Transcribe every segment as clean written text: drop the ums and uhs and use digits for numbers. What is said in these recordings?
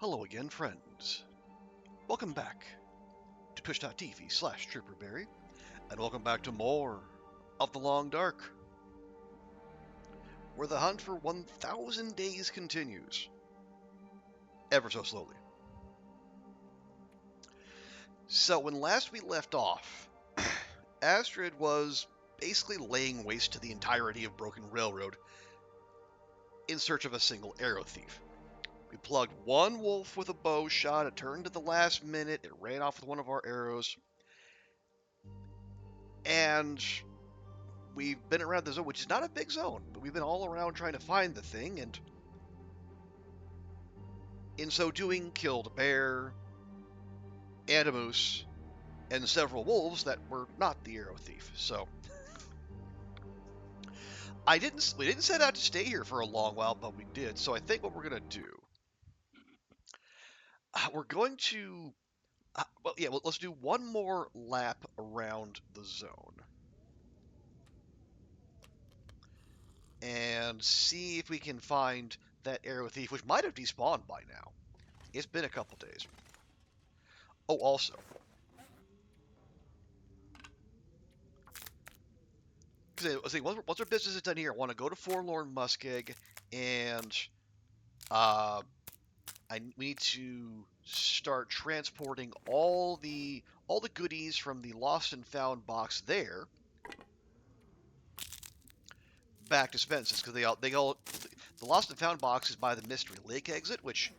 Hello again, friends. Welcome back to twitch.tv/trooperberry, and welcome back to more of the Long Dark, where the hunt for 1,000 days continues, ever so slowly. So when last we left off, Astrid was basically laying waste to the entirety of Broken Railroad in search of a single arrow thief. We plugged one wolf with a bow shot, it turned at the last minute, it ran off with one of our arrows, and we've been around the zone, which is not a big zone, but we've been all around trying to find the thing, and in so doing, killed a bear, and a moose, and several wolves that were not the arrow thief. So we didn't set out to stay here for a long while, but we did. So I think what we're gonna do, we're going to, let's do one more lap around the zone and see if we can find that arrow thief, which might have despawned by now. It's been a couple days. Oh, also, because once our business is done here, I want to go to Forlorn Muskeg, and we need to start transporting all the goodies from the Lost and Found box there back to Spence's, because the Lost and Found box is by the Mystery Lake exit, which,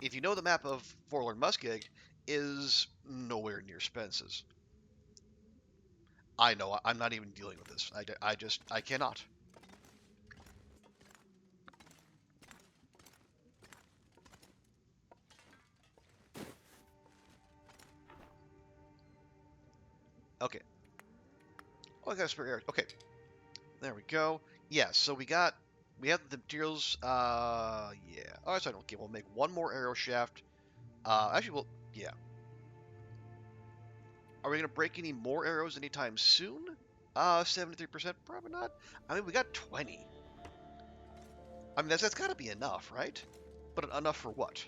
if you know the map of Forlorn Muskeg, is nowhere near Spence's. I know, I'm not even dealing with this. I cannot. Okay. Oh, I got a spare arrow. Okay. There we go. Yeah, so we have the materials. Yeah. Oh, that's fine. Okay, we'll make one more arrow shaft. Yeah. Are we gonna break any more arrows anytime soon? 73%, probably not. I mean, we got 20. I mean, that's got to be enough, right? But enough for what?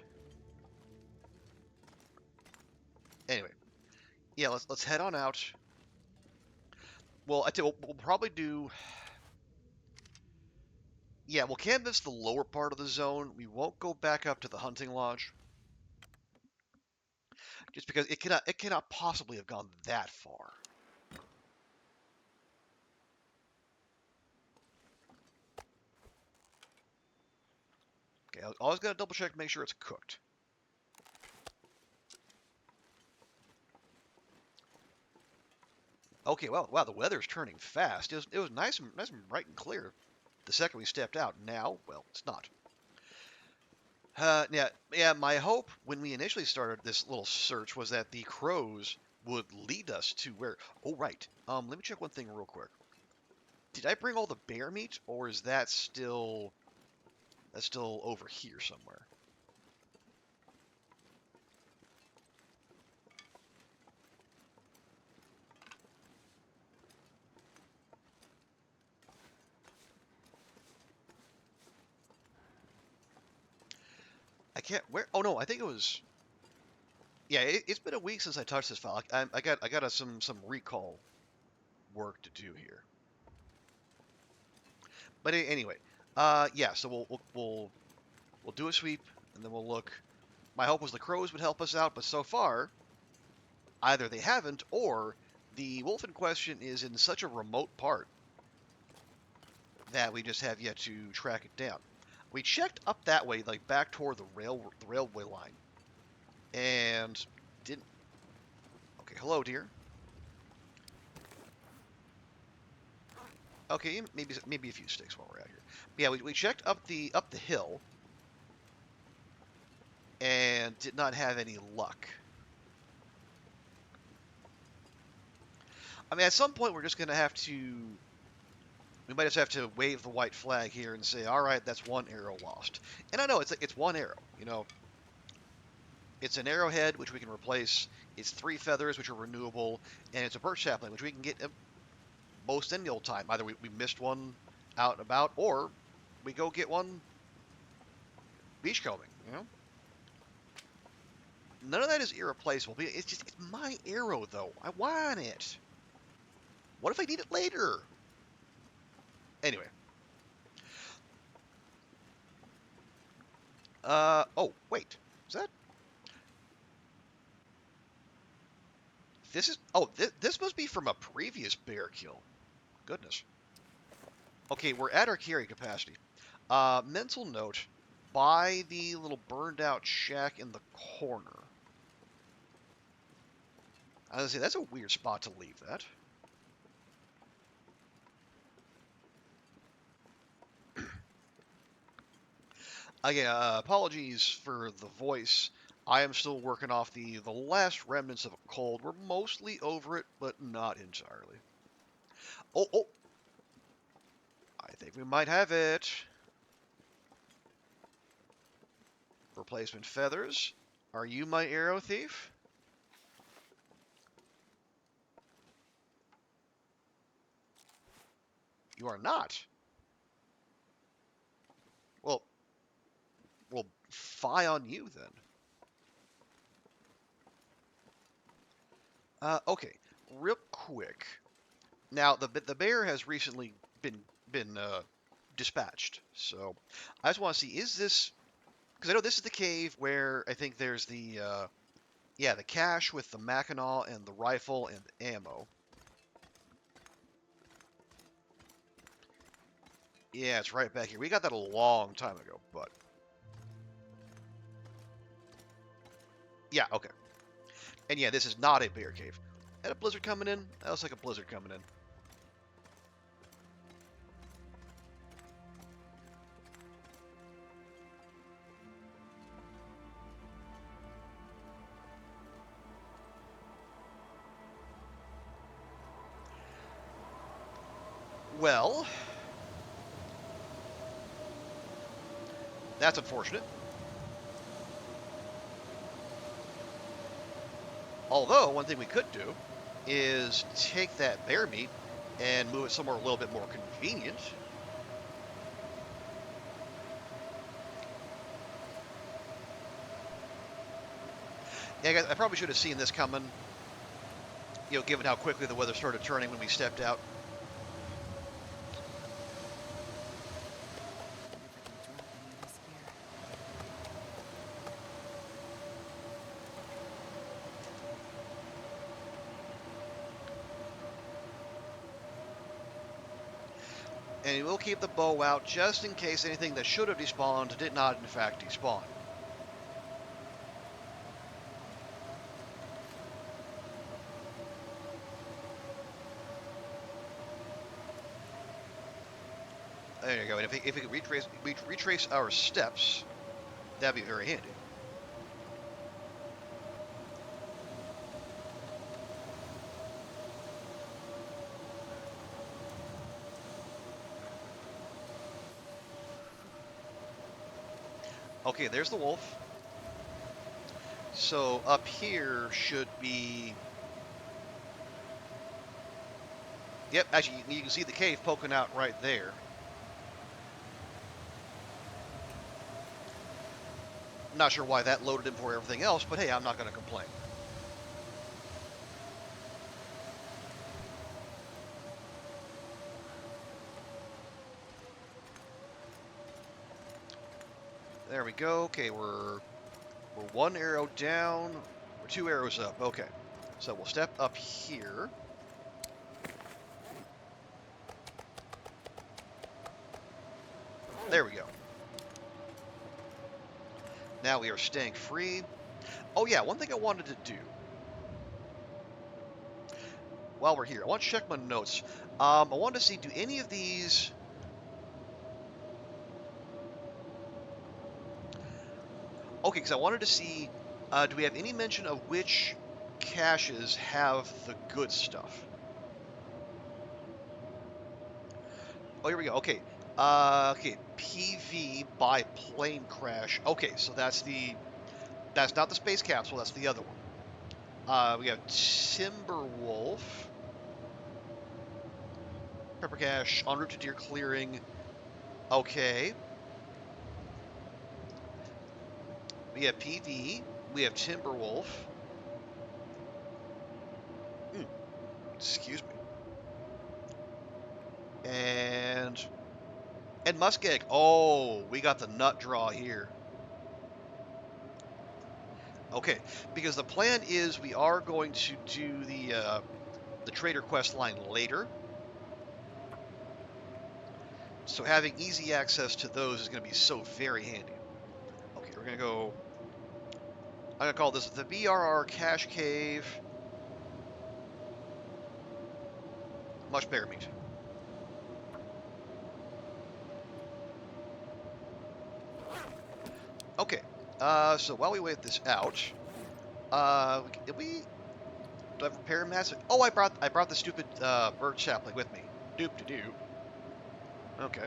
Anyway, yeah, let's head on out. Well, I tell you, we'll probably do. Yeah, we'll canvas the lower part of the zone. We won't go back up to the hunting lodge, just because it cannot possibly have gone that far. Okay, I always gotta double check, make sure it's cooked. Okay, well, wow, the weather's turning fast. It was nice and bright and clear the second we stepped out. Now, well, it's not. Yeah. My hope when we initially started this little search was that the crows would lead us to where. Oh, right. Let me check one thing real quick. Did I bring all the bear meat, or is that's still over here somewhere? I can't. Where? Oh no, I think it was. Yeah, it's been a week since I touched this file. I got some recall work to do here. But anyway, yeah. So we'll do a sweep, and then we'll look. My hope was the crows would help us out, but so far, either they haven't, or the wolf in question is in such a remote part that we just have yet to track it down. We checked up that way, like back toward the railway line, and didn't. Okay, hello, dear. Okay, maybe a few sticks while we're out here. But yeah, we checked up the hill, and did not have any luck. I mean, at some point we're just gonna have to. We might just have to wave the white flag here and say, all right, that's one arrow lost. And I know it's one arrow. You know, it's an arrowhead which we can replace. It's 3 feathers which are renewable, and it's a birch sapling which we can get most any old time. Either we missed one out and about, or we go get one beachcombing. You know. None of that is irreplaceable. It's just, it's my arrow, though. I want it. What if I need it later? Anyway. Oh, wait. Is that... This is... Oh, this must be from a previous bear kill. Goodness. Okay, we're at our carry capacity. Mental note. By the little burned out shack in the corner. I was gonna say, that's a weird spot to leave that. Again, apologies for the voice. I am still working off the last remnants of a cold. We're mostly over it, but not entirely. Oh, oh! I think we might have it. Replacement feathers. Are you my arrow thief? You are not. Well, fie on you then. Okay, real quick. Now the bear has recently been dispatched, so I just want to see, is this, because I know this is the cave where I think there's the yeah, the cache with the Mackinaw and the rifle and the ammo. Yeah, it's right back here. We got that a long time ago, but yeah, okay. And yeah, this is not a bear cave. And a blizzard coming in? That looks like a blizzard coming in. Well, that's unfortunate. Although, one thing we could do is take that bear meat and move it somewhere a little bit more convenient. Yeah, guys, I probably should have seen this coming, you know, given how quickly the weather started turning when we stepped out. And we'll keep the bow out just in case anything that should have despawned did not in fact despawn. There you go. And if we could retrace our steps, that'd be very handy. Okay, there's the wolf. So up here should be... Yep, actually, you can see the cave poking out right there. Not sure why that loaded in before everything else, but hey, I'm not going to complain. There we go. Okay, we're one arrow down. We're 2 arrows up. Okay, so we'll step up here. There we go. Now we are staying free. Oh yeah, one thing I wanted to do while we're here, I want to check my notes. I wanted to see, do any of these... Okay, because I wanted to see, do we have any mention of which caches have the good stuff? Oh, here we go. Okay. Okay, PV by plane crash. Okay, so that's not the space capsule, that's the other one. We have Timberwolf. Pepper cache, en route to deer clearing. Okay. We have PV. We have timber wolf. Mm, excuse me. And muskeg. Oh, we got the nut draw here. Okay, because the plan is we are going to do the trader quest line later. So having easy access to those is going to be so very handy. Okay, we're going to go. I'm going to call this the BRR Cache Cave. Much bear meat. Okay, so while we wait this out, did we do I have repair mats? Oh, I brought the stupid bird sapling with me. Doop to do. Okay.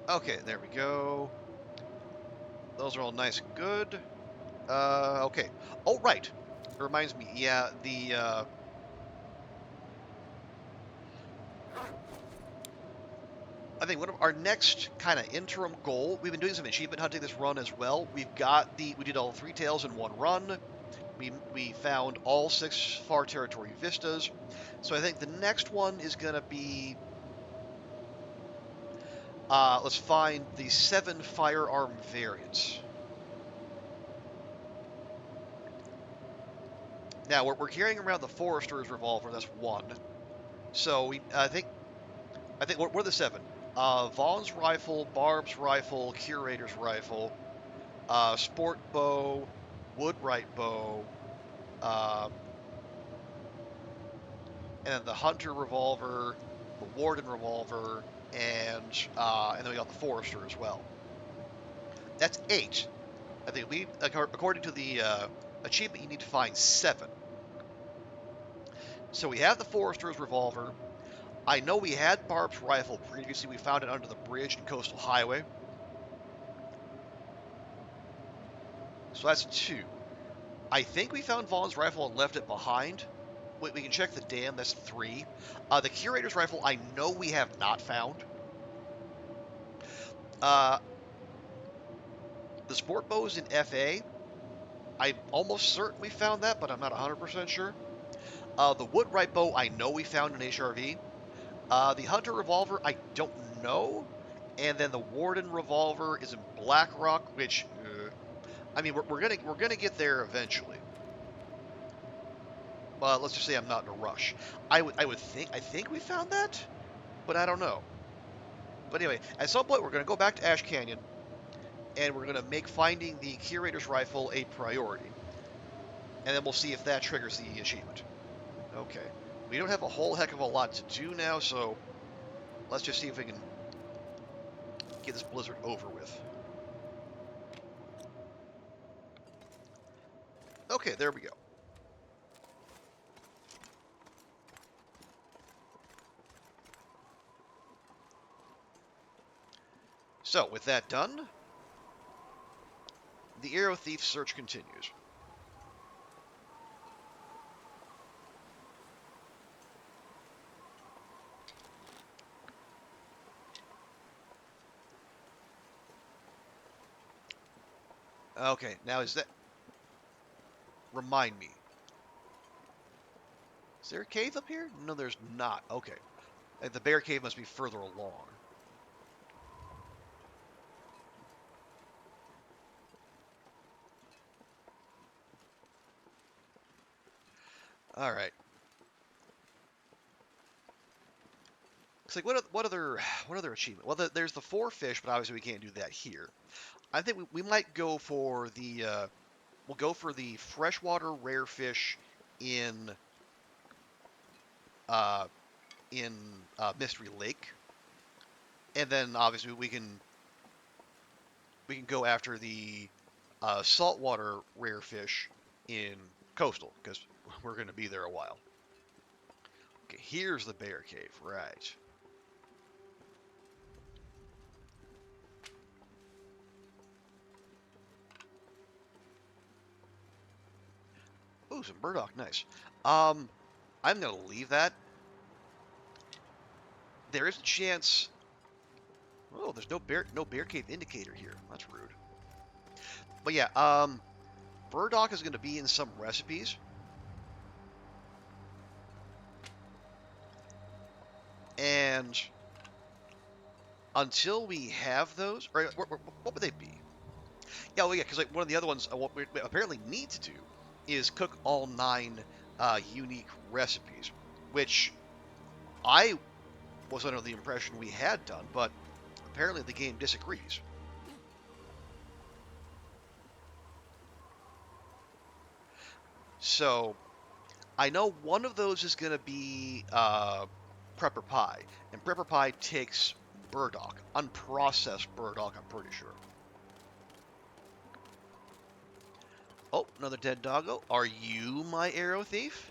Okay, there we go. Those are all nice and good. Okay. Oh, right. It reminds me. Yeah, I think one of our next kind of interim goal. We've been doing some achievement hunting this run as well. We did all 3 tails in one run. We found all 6 far territory vistas. So I think the next one is gonna be let's find the 7 firearm variants. Now we're carrying around the Forester's revolver. That's 1. So I think we're the 7. Vaughn's rifle, Barb's rifle, Curator's rifle, sport bow, Woodwright bow, uh, and then the Hunter revolver, the Warden revolver, and then we got the Forester as well. That's 8. I think according to the achievement, you need to find 7. So we have the Forester's revolver. I know we had Barb's rifle previously. We found it under the bridge in Coastal Highway. So that's 2. I think we found Vaughn's rifle and left it behind. We can check the dam. That's 3. The Curator's rifle, I know we have not found. Uh, the sport bow is in FA. I'm almost certain we found that, but I'm not 100% sure. The Woodwright bow, I know we found in HRV. The Hunter revolver, I don't know. And then the Warden revolver is in Blackrock, which, I mean, we're gonna get there eventually. But let's just say I'm not in a rush. I think we found that, but I don't know. But anyway, at some point we're gonna go back to Ash Canyon, and we're gonna make finding the Curator's rifle a priority, and then we'll see if that triggers the achievement. Okay, we don't have a whole heck of a lot to do now, so let's just see if we can get this blizzard over with. Okay, there we go. So, with that done, the Arrow Thief search continues. Okay, now is that... Remind me. Is there a cave up here? No, there's not. Okay. The bear cave must be further along. All right. It's like what other achievement? Well, there's the 4 fish, but obviously we can't do that here. I think we might go for the we'll go for the freshwater rare fish in uh, Mystery Lake, and then obviously we can go after the saltwater rare fish in Coastal because we're going to be there a while. Okay, here's the bear cave, right? Ooh, some burdock, nice. I'm gonna leave that. There is a chance. Oh, there's no bear cave indicator here. That's rude. But yeah, burdock is gonna be in some recipes, and until we have those, or what would they be? Yeah, well, yeah, because like one of the other ones what we apparently need to do is cook all 9 unique recipes, which I was under the impression we had done, but apparently the game disagrees. So I know one of those is going to be prepper pie, and prepper pie takes burdock, unprocessed burdock, I'm pretty sure. Oh, another dead doggo. Are you my arrow thief?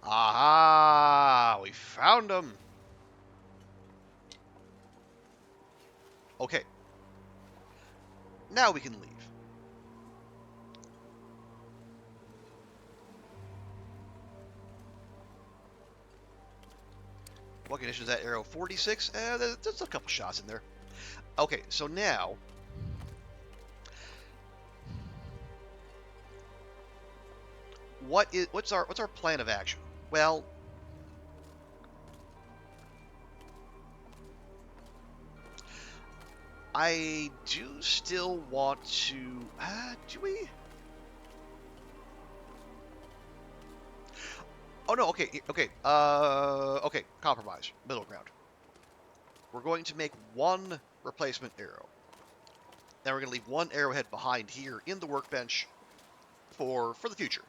Aha! We found him! Okay. Now we can leave. What condition is that arrow? 46? There's a couple shots in there. Okay, so now... what's our plan of action? Well... I do still want to... do we? Oh, no, okay, okay, compromise, middle ground. We're going to make 1 replacement arrow. Then we're going to leave 1 arrowhead behind here in the workbench for the future.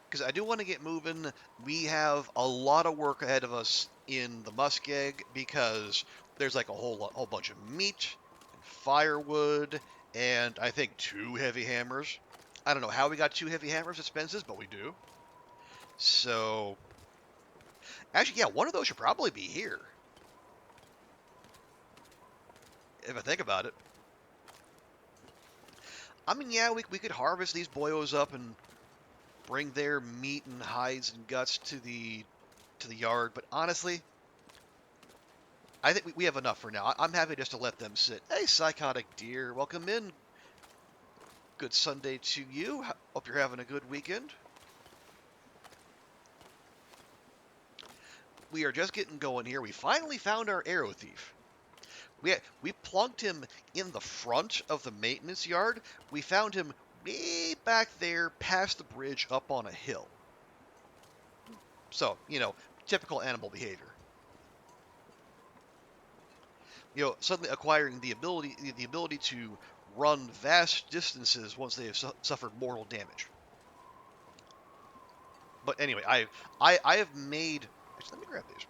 Because I do want to get moving. We have a lot of work ahead of us in the muskeg because there's like a whole bunch of meat, and firewood, and I think 2 heavy hammers. I don't know how we got 2 heavy hammers at Spence's, but we do. So, actually, yeah, one of those should probably be here. If I think about it. I mean, yeah, we could harvest these boyos up and bring their meat and hides and guts to the yard, but honestly, I think we have enough for now. I'm happy just to let them sit. Hey, psychotic deer, welcome in. Good Sunday to you. Hope you're having a good weekend. We are just getting going here. We finally found our arrow thief. We plunked him in the front of the maintenance yard. We found him way back there past the bridge up on a hill. So, typical animal behavior. Suddenly acquiring the ability to run vast distances once they have suffered mortal damage. But anyway, I have made. Actually, let me grab these.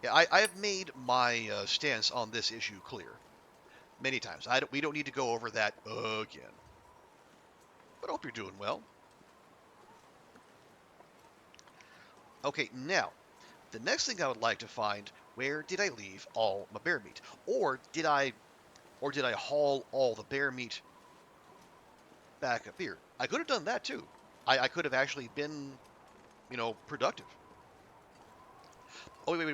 Yeah, I have made my stance on this issue clear many times. We don't need to go over that again. But I hope you're doing well. Okay, now the next thing I would like to find: where did I leave all my bear meat, or did I haul all the bear meat back up here? I could have done that too. I could have actually been, productive. Oh, wait.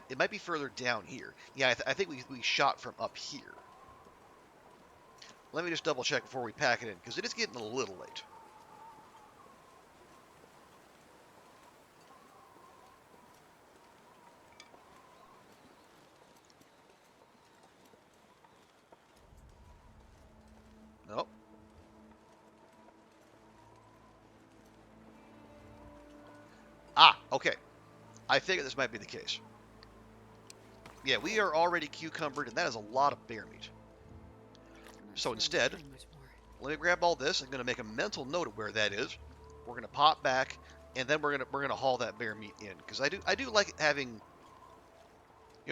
It might be further down here. Yeah, I think we shot from up here. Let me just double check before we pack it in, because it is getting a little late. Nope. Ah, okay. I figured this might be the case. Yeah, we are already cucumbered, and that is a lot of bear meat. So instead, let me grab all this. I'm going to make a mental note of where that is. We're going to pop back, and then we're going to haul that bear meat in, because I do like having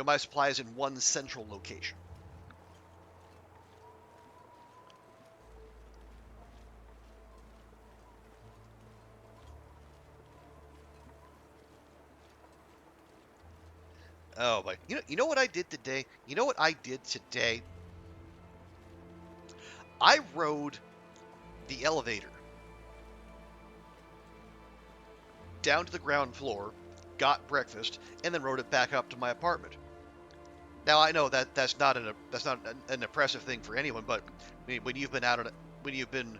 my supplies in one central location. Oh, boy. You know what I did today? You know what I did today? I rode the elevator down to the ground floor, got breakfast, and then rode it back up to my apartment. Now I know that that's not an impressive thing for anyone, but I mean, when you've been when you've been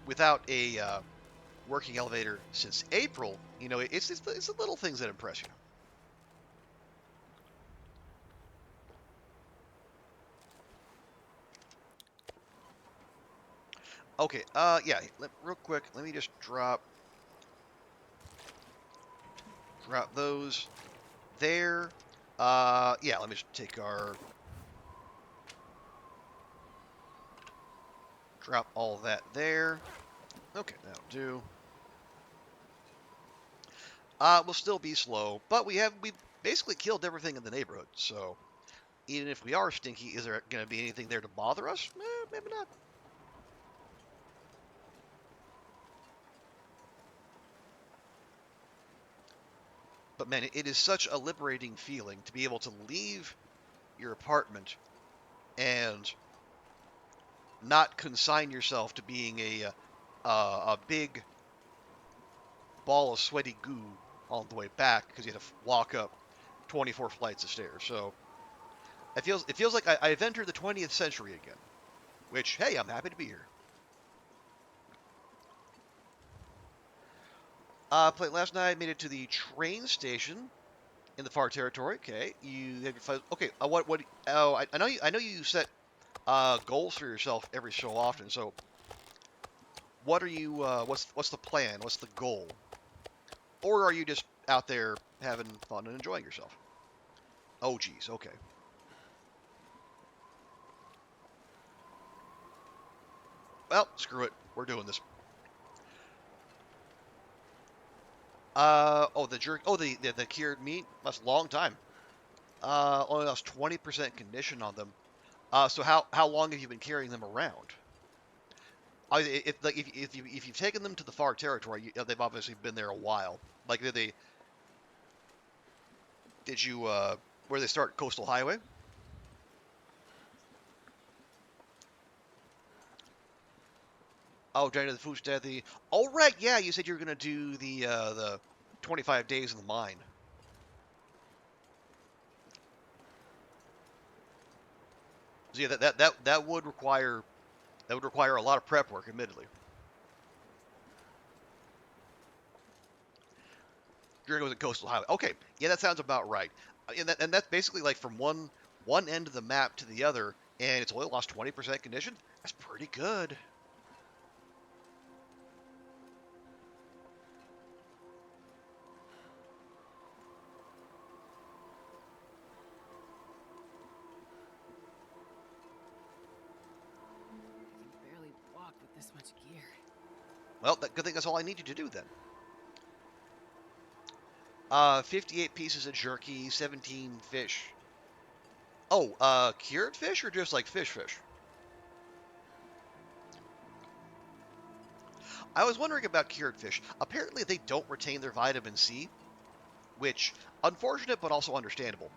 without a working elevator since April, you know it's the little things that impress you. Okay, yeah, real quick, let me just drop those there. Yeah, let me just take our drop all that there. Okay, that'll do. We'll still be slow, but we basically killed everything in the neighborhood. So even if we are stinky, is there going to be anything there to bother us? Maybe not. But man, it is such a liberating feeling to be able to leave your apartment and not consign yourself to being a big ball of sweaty goo on the way back because you had to walk up 24 flights of stairs. So it feels like I've entered the 20th century again. Which, hey, I'm happy to be here. Played last night. Made it to the train station in the far territory. Okay, you have your okay. What? Oh, I know you. I know you set goals for yourself every so often. So, what are you? What's the plan? What's the goal? Or are you just out there having fun and enjoying yourself? Oh, geez. Okay. Well, screw it. We're doing this. Oh, the jerk. Oh, the cured meat. That's a long time. Only lost 20% condition on them. So how long have you been carrying them around? If you've taken them to the far territory, they've obviously been there a while. Like did you where they start Coastal Highway? Oh, Journey to the Food Steady. Oh right, yeah. You said you were gonna do the 25 days in the mine. So yeah, that would require a lot of prep work, admittedly. You're going to Coastal Highway. Okay, yeah, that sounds about right. And that's basically like from one end of the map to the other, and it's only lost 20% condition. That's pretty good. I can barely walk with this much gear. Well, good thing that's all I need you to do then. 58 pieces of jerky, 17 fish. Oh, cured fish or just like fish? I was wondering about cured fish. Apparently, they don't retain their vitamin C, which unfortunate but also understandable.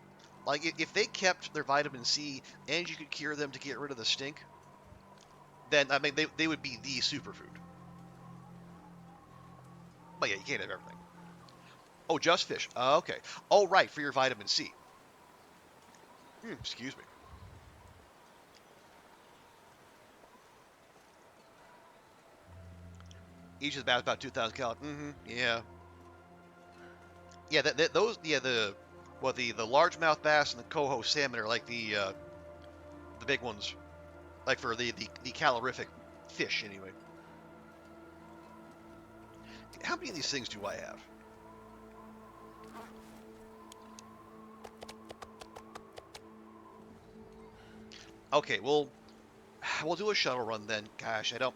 Like if they kept their vitamin C and you could cure them to get rid of the stink, then I mean they would be the superfood. But yeah, you can't have everything. Oh, just fish. Okay. Oh, right, for your vitamin C. Excuse me. Each is about 2,000 calories. Yeah. Yeah. Those. Yeah. The largemouth bass and the coho salmon are like the big ones. Like for the calorific fish anyway. How many of these things do I have? Okay. We'll do a shuttle run then. Gosh, I don't.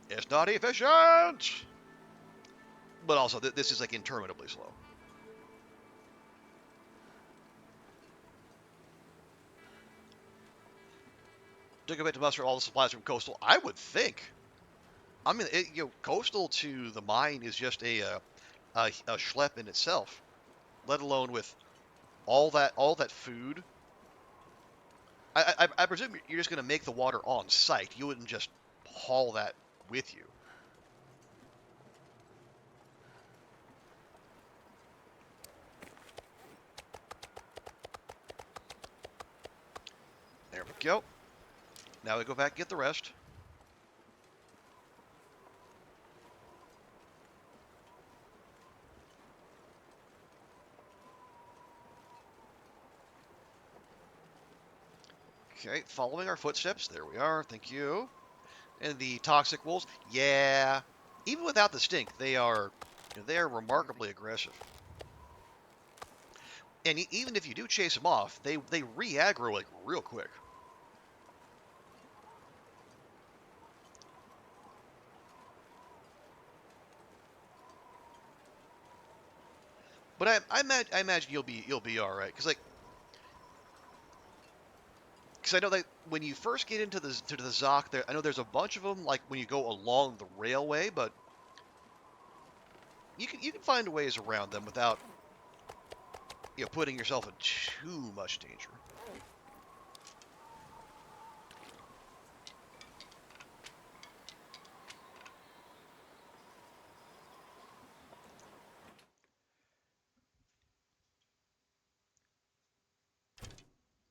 It's not efficient. But also, this is like interminably slow. Took a bit to muster all the supplies from coastal. I would think. I mean, coastal to the mine is just a schlep in itself. let alone with all that food. I presume you're just going to make the water on site. You wouldn't just haul that with you. There we go. Now we go back and get the rest. Okay, following our footsteps. There we are. Thank you. And the toxic wolves. Yeah. Even without the stink, they are remarkably aggressive. And even if you do chase them off, they re-aggro like real quick. But I imagine you'll be all right because I know that when you first get into the Zoc there, I know there's a bunch of them like when you go along the railway, but you can find ways around them without putting yourself in too much danger.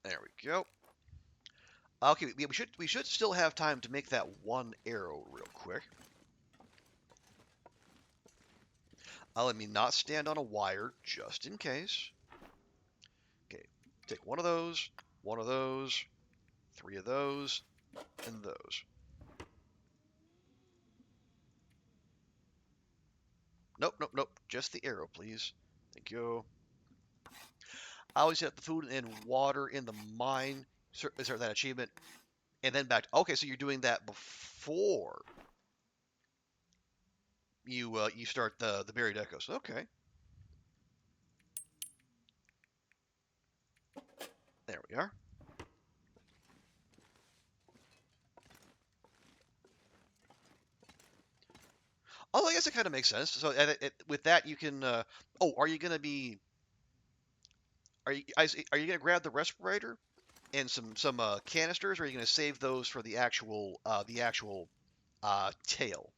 There we go. Okay, we should still have time to make that one arrow real quick. Let me not stand on a wire just in case. Okay, take one of those, three of those, and those. Nope, nope, nope. Just the arrow, please. Thank you. I always set the food and water in the mine. Start that achievement, and then back. Okay, so you're doing that before you start the buried echoes. Okay, there we are. Oh, I guess it kind of makes sense. So with that, you can. Oh, are you gonna be? Are you gonna grab the respirator and some canisters, or are you gonna save those for the actual tail?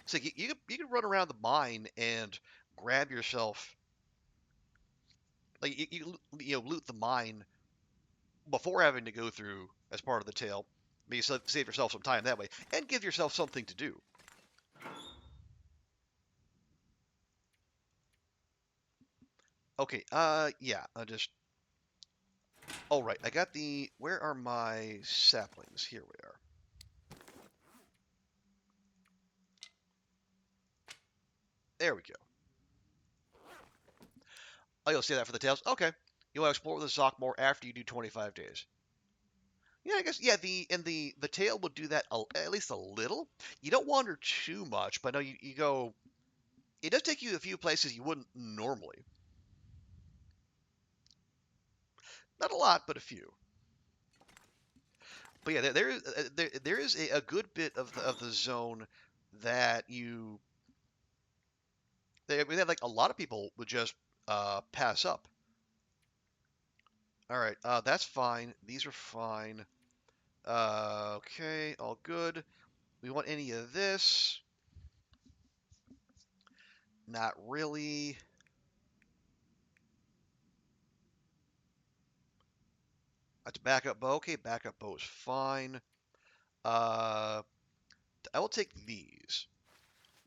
So you can run around the mine and grab yourself like loot the mine before having to go through as part of the tail. Maybe save yourself some time that way and give yourself something to do. Okay, yeah, all right, I got where are my saplings? Here we are. There we go. Oh, you'll see that for the tails? Okay. You want to explore the Zoc more after you do 25 days. Yeah, I guess, yeah, the tail will do that at least a little. You don't wander too much, but no, you go, it does take you a few places you wouldn't normally. Not a lot, but a few. But yeah, there is a good bit of the zone that that like a lot of people would just pass up. All right, that's fine. These are fine. Okay, all good. We want any of this? Not really. That's backup bow. Okay, backup bow is fine. Uh, I will take these.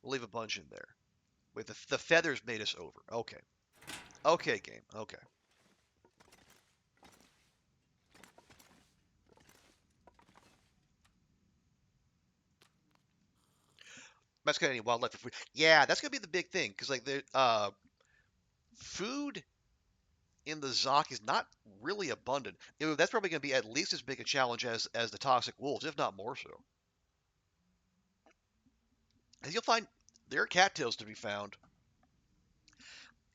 We'll leave a bunch in there. Wait, the feathers made us over. Okay. Okay, game. Okay. That's got any wildlife for food. Yeah, that's gonna be the big thing because like the food in the Zoc is not really abundant. That's probably gonna be at least as big a challenge as the toxic wolves, if not more so. As you'll find, there are cattails to be found,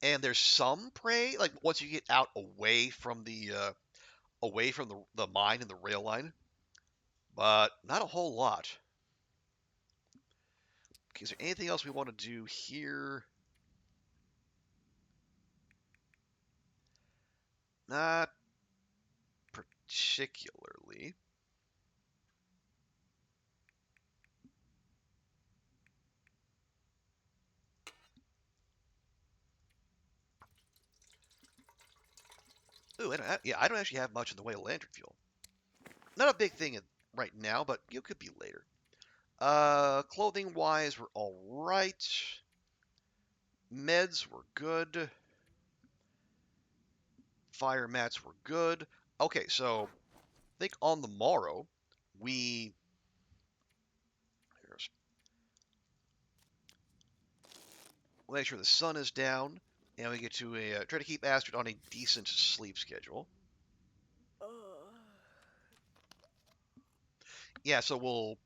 and there's some prey. Like once you get out away from the mine and the rail line, but not a whole lot. Okay, is there anything else we want to do here? Not particularly. Ooh, I don't actually have much in the way of lantern fuel. Not a big thing right now, but it could be later. Clothing wise, we're all right. Meds were good. Fire mats were good. Okay, so I think on the morrow we we'll make sure the sun is down, and we get to try to keep Astrid on a decent sleep schedule. Yeah, so we'll,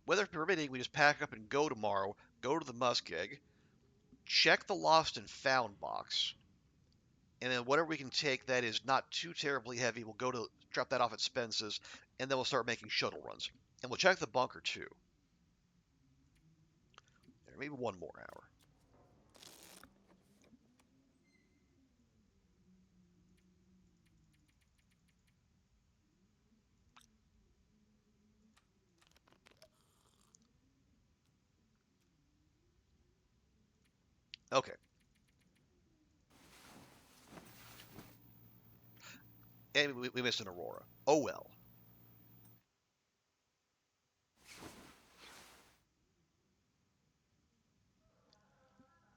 weather permitting, we just pack up and go tomorrow. Go to the Muskeg, check the lost and found box, and then whatever we can take that is not too terribly heavy, we'll go to drop that off at Spence's, and then we'll start making shuttle runs. And we'll check the bunker too. There, maybe one more hour. Okay. And we missed an Aurora. Oh well.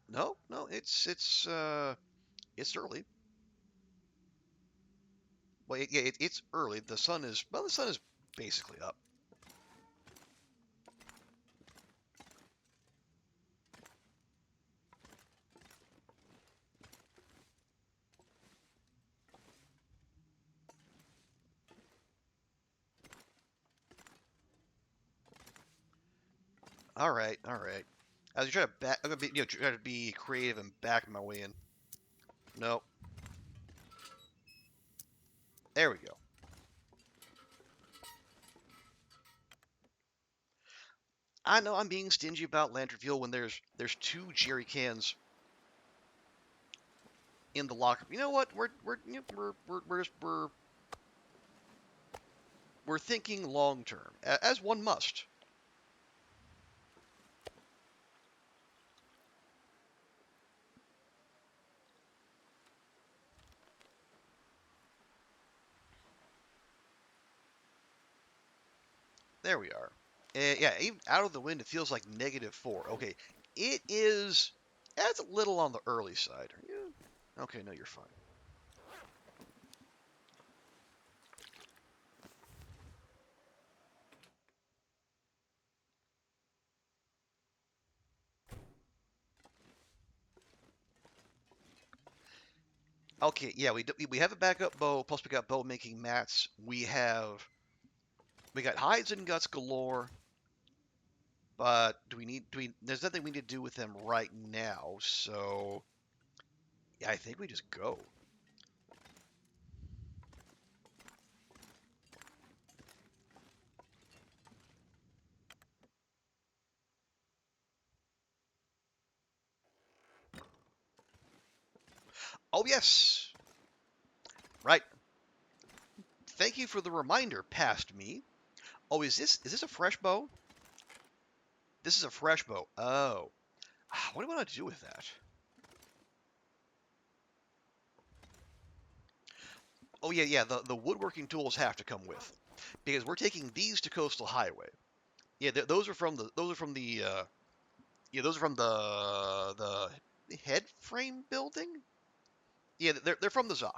No, no, it's early. Well, yeah, it's early. The sun is basically up. All right, all right. As you try to back, I'm gonna be, try to be creative and back my way in. No, there we go. I know I'm being stingy about lantern fuel when there's two jerry cans in the locker. You know what? We're thinking long term, as one must. There we are. Yeah, even out of the wind, it feels like -4. Okay, it is. That's a little on the early side. Are you? Okay, no, you're fine. Okay, yeah, we have a backup bow. Plus, we got bow making mats. We got hides and guts galore. But do we? There's nothing we need to do with them right now. So yeah, I think we just go. Oh yes, right. Thank you for the reminder, past me. Oh, is this a fresh bow? This is a fresh bow. Oh, what do I want to do with that? Oh yeah, yeah. The woodworking tools have to come with because we're taking these to Coastal Highway. Yeah, those are from the yeah, those are from the head frame building. Yeah, they're from the Zoc.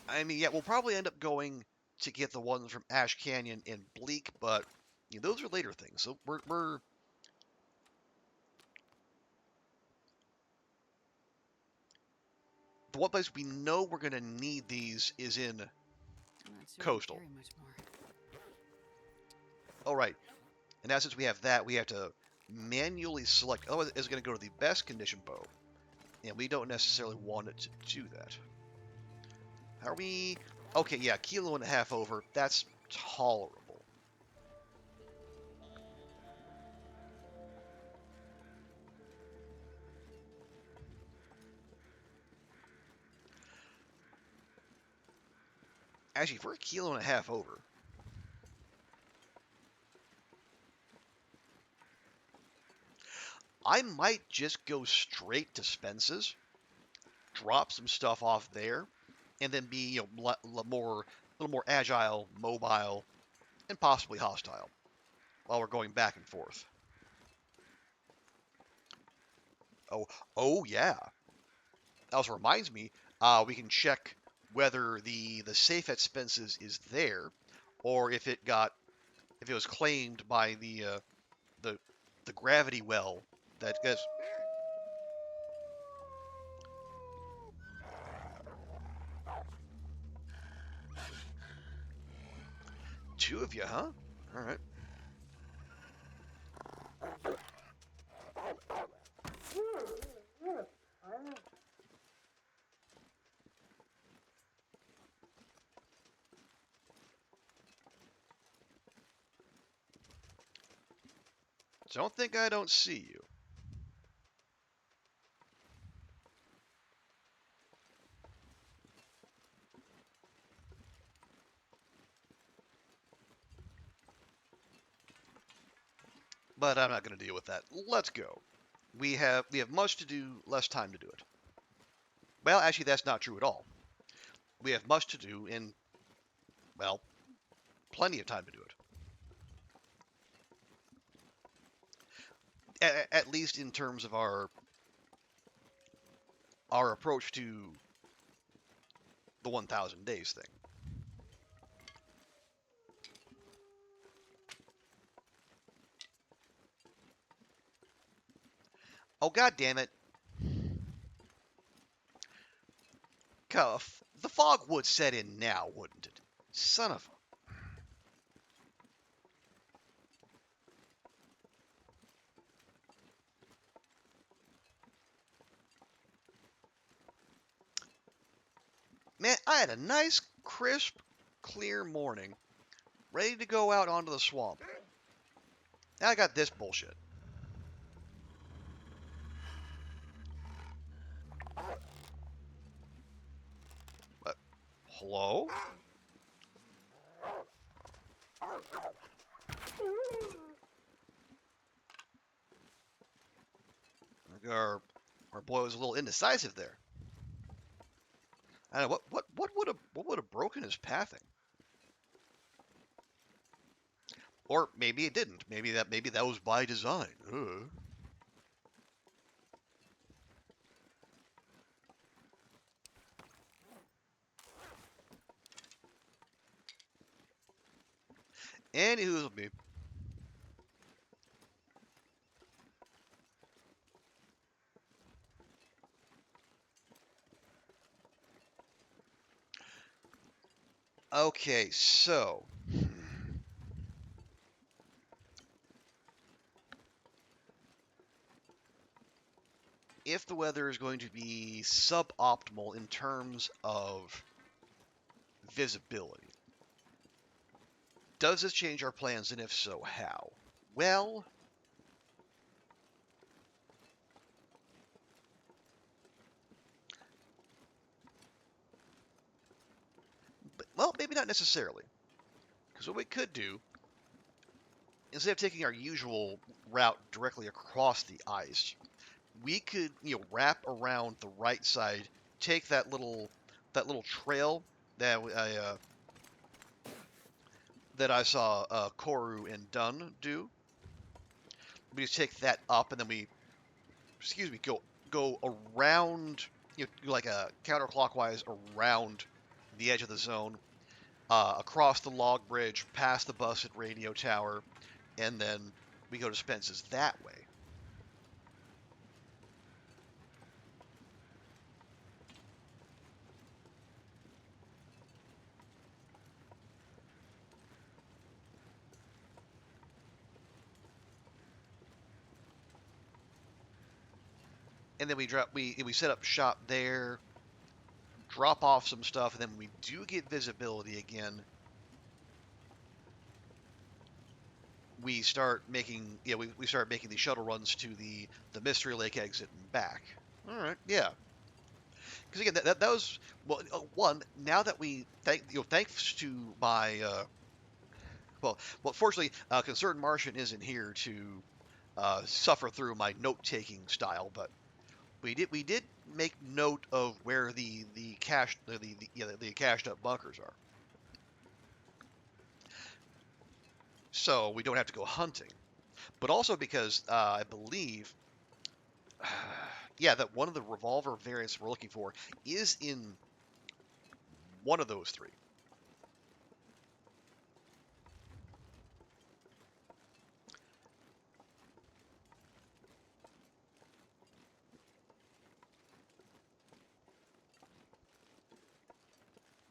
I mean, yeah, we'll probably end up going to get the ones from Ash Canyon and Bleak, but those are later things. So we're the one place we know we're gonna need these is in I'm not sure I can Coastal. carry much more. All right, and now since we have that, we have to manually select. Oh, is it gonna go to the best condition bow? And we don't necessarily want it to do that. How are we? Okay, yeah, kilo and a half over. That's tolerable. Actually, if we're a kilo and a half over, I might just go straight to Spence's, drop some stuff off there, and then be a little more agile, mobile, and possibly hostile while we're going back and forth. Oh, oh yeah. That also reminds me, we can check whether the safe at Spence's is there, or if it was claimed by the the gravity well that guys. Two of you, huh? All right. Don't think I don't see you. But I'm not going to deal with that. Let's go. We have much to do, less time to do it. Well, actually, that's not true at all. We have much to do in, well, plenty of time to do it. At least in terms of our approach to the 1,000 days thing. Oh, god damn it. Cuff. The fog would set in now, wouldn't it? Son of a... Man, I had a nice, crisp, clear morning, ready to go out onto the swamp. Now I got this bullshit. But, hello? Our boy was a little indecisive there. I don't know what would have broken his pathing, or maybe it didn't. Maybe that was by design. Anywho's me. Okay, so if the weather is going to be suboptimal in terms of visibility, does this change our plans, and if so, how? Well, maybe not necessarily. Because what we could do, instead of taking our usual route directly across the ice, we could, wrap around the right side, take that little trail that I saw Koru and Dunn do. We just take that up, and then go around, like a counterclockwise around the edge of the zone, across the log bridge, past the busted radio tower, and then we go to Spence's that way. And then we set up shop there, drop off some stuff, and then when we do get visibility again, we start making we start making these shuttle runs to the Mystery Lake exit and back. All right, yeah. Because again, that was well, one. Now that we thanks to my fortunately, Concerned Martian isn't here to suffer through my note-taking style, but we did make note of where the cache the cached up bunkers are, so we don't have to go hunting. But also because I believe, yeah, that one of the revolver variants we're looking for is in one of those three.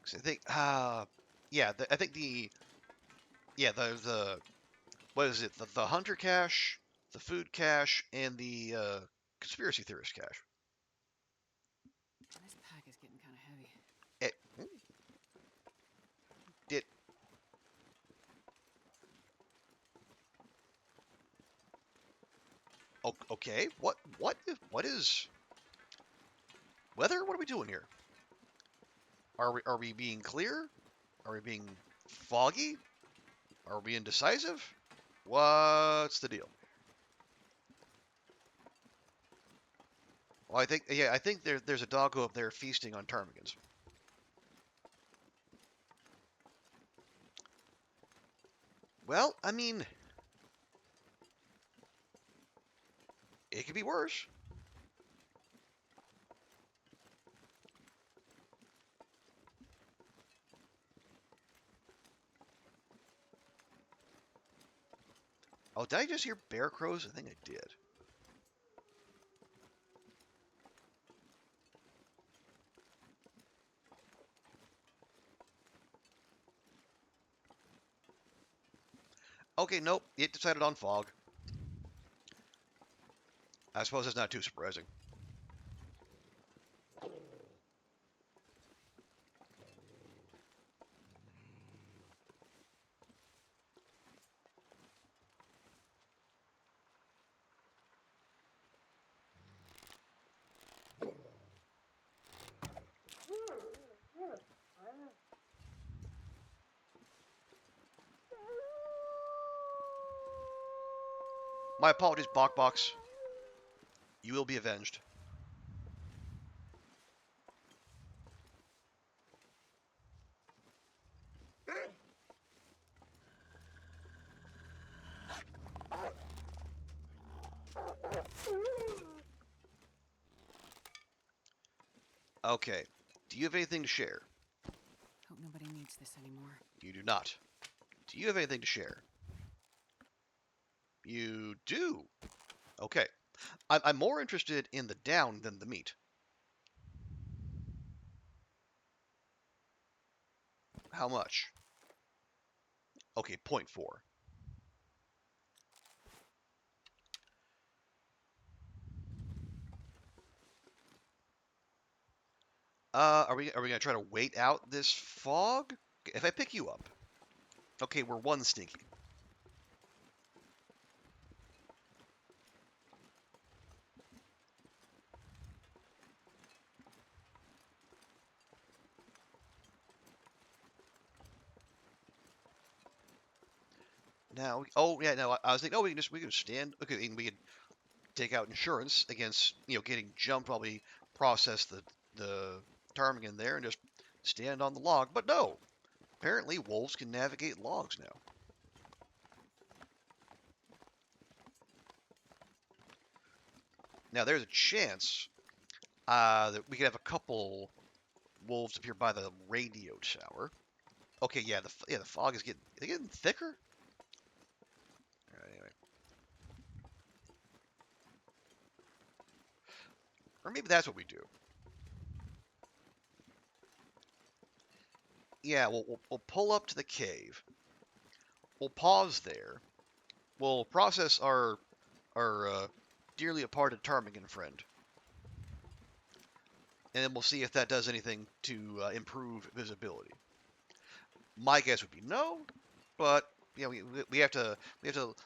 'Cause I think, yeah, I think the what is it? The hunter cache, the food cache, and the conspiracy theorist cache. This pack is getting kind of heavy. It did. Okay. What is weather? What are we doing here? Are we being clear? Are we being foggy? Are we indecisive? What's the deal? Well, I think there's a doggo up there feasting on ptarmigans. Well, I mean, it could be worse. Oh, did I just hear bear crows? I think I did. Okay, nope. It decided on fog. I suppose that's not too surprising. My apologies, Bokbox. You will be avenged. Okay. Do you have anything to share? Hope nobody needs this anymore. You do not. Do you have anything to share? You do. Okay. I'm more interested in the down than the meat. How much? Okay, 0.4. Are we gonna try to wait out this fog? If I pick you up, okay, we're one stinky. Now, oh yeah, no, I was thinking, oh, we can stand. Okay, and we could take out insurance against getting jumped while we process the ptarmigan there and just stand on the log. But no, apparently wolves can navigate logs now. Now there's a chance that we could have a couple wolves appear by the radio tower. Okay, yeah, the fog is getting thicker. All right, anyway, or maybe that's what we do. Yeah, we'll pull up to the cave. We'll pause there. We'll process our dearly departed ptarmigan friend. and then we'll see if that does anything to improve visibility. My guess would be no, but we have to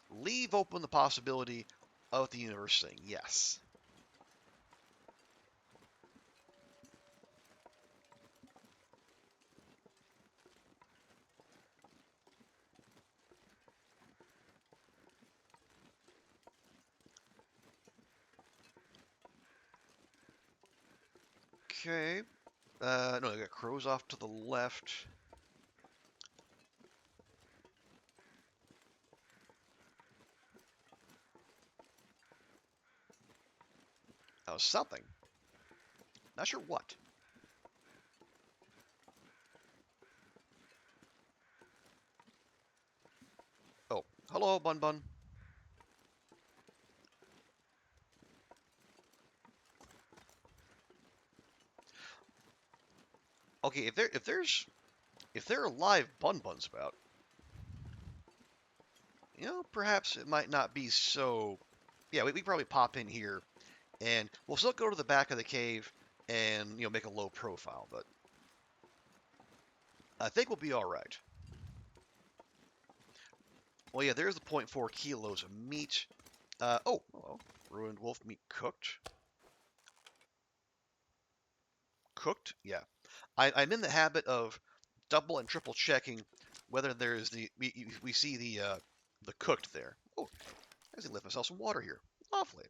leave open the possibility of the universe saying yes. Okay. No, I got crows off to the left. That was something. Not sure what. Oh, hello, Bun Bun. Okay, if there are live Bun Buns about, perhaps it might not be so. Yeah, we probably pop in here, and we'll still go to the back of the cave and make a low profile, but I think we'll be all right. Well, yeah, there's the zero point 0.4 kilos of meat. Oh, hello. Ruined wolf meat cooked. Cooked? Yeah. I'm in the habit of double and triple checking whether there's we see the cooked there. Oh, I just left myself some water here. Lovely.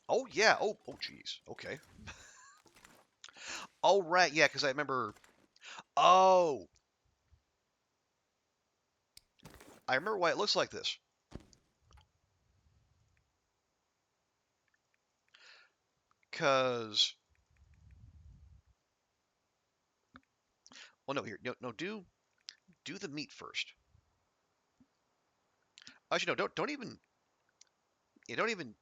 Oh yeah. Oh geez. Okay. Oh right. Yeah, because I remember. Oh, I remember why it looks like this. Cause well, no, here, no, do the meat first. Actually, no, don't even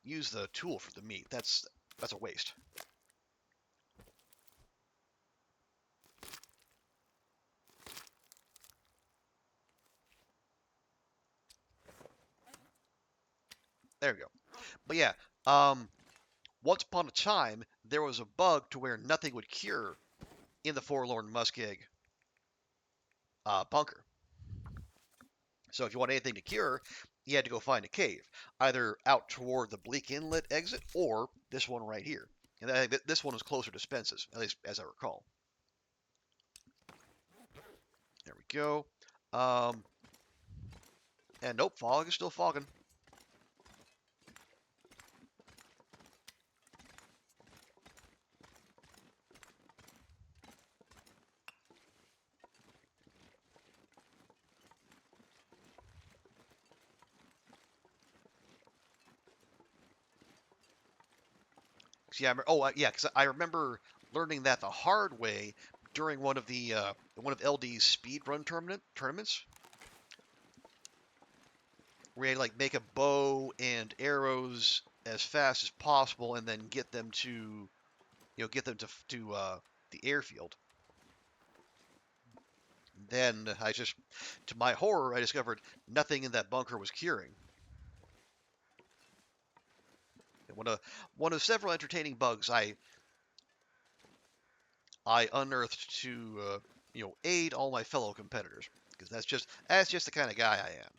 use the tool for the meat. That's a waste. There we go. But yeah, um, once upon a time there was a bug to where nothing would cure in the Forlorn Muskeg bunker. So if you want anything to cure, you had to go find a cave, either out toward the Bleak Inlet exit or this one right here. And I think this one was closer to Spence's, at least as I recall. There we go. Um, and nope, fog is still fogging. Yeah, yeah, because I remember learning that the hard way during one of LD's speed run tournaments, where you had to like make a bow and arrows as fast as possible, and then get them to the airfield. Then to my horror, I discovered nothing in that bunker was curing. One of several entertaining bugs I unearthed to aid all my fellow competitors because that's just the kind of guy I am.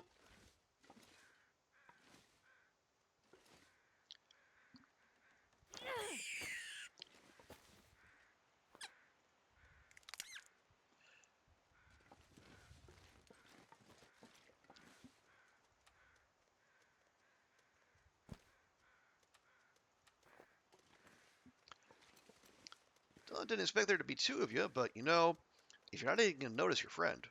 I didn't expect there to be two of you, but if you're not even gonna notice your friend.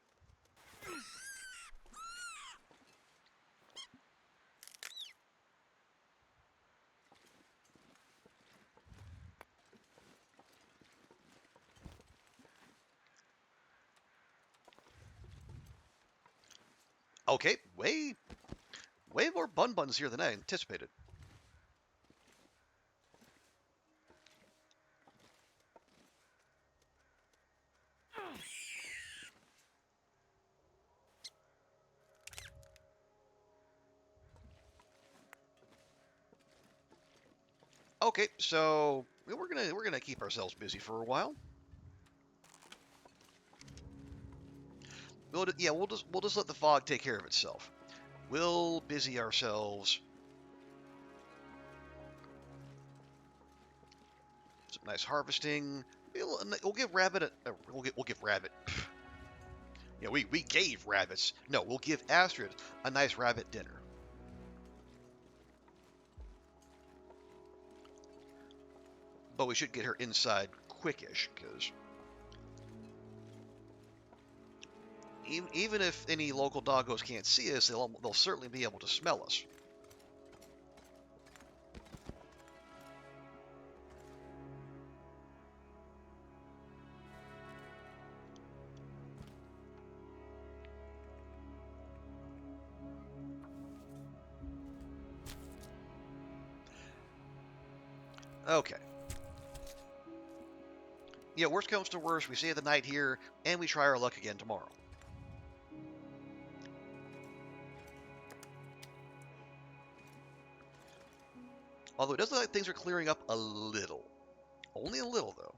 Okay, way more bun buns here than I anticipated. Okay, so we're gonna keep ourselves busy for a while. We'll just let the fog take care of itself. We'll busy ourselves. Some nice harvesting. We'll give Rabbit we'll give Rabbit. Yeah, we gave rabbits. No, we'll give Astrid a nice rabbit dinner. But we should get her inside quickish, because even if any local doggos can't see us, they'll certainly be able to smell us. Okay. Yeah, worst comes to worst, we stay the night here, and we try our luck again tomorrow. Although it does look like things are clearing up a little. Only a little, though.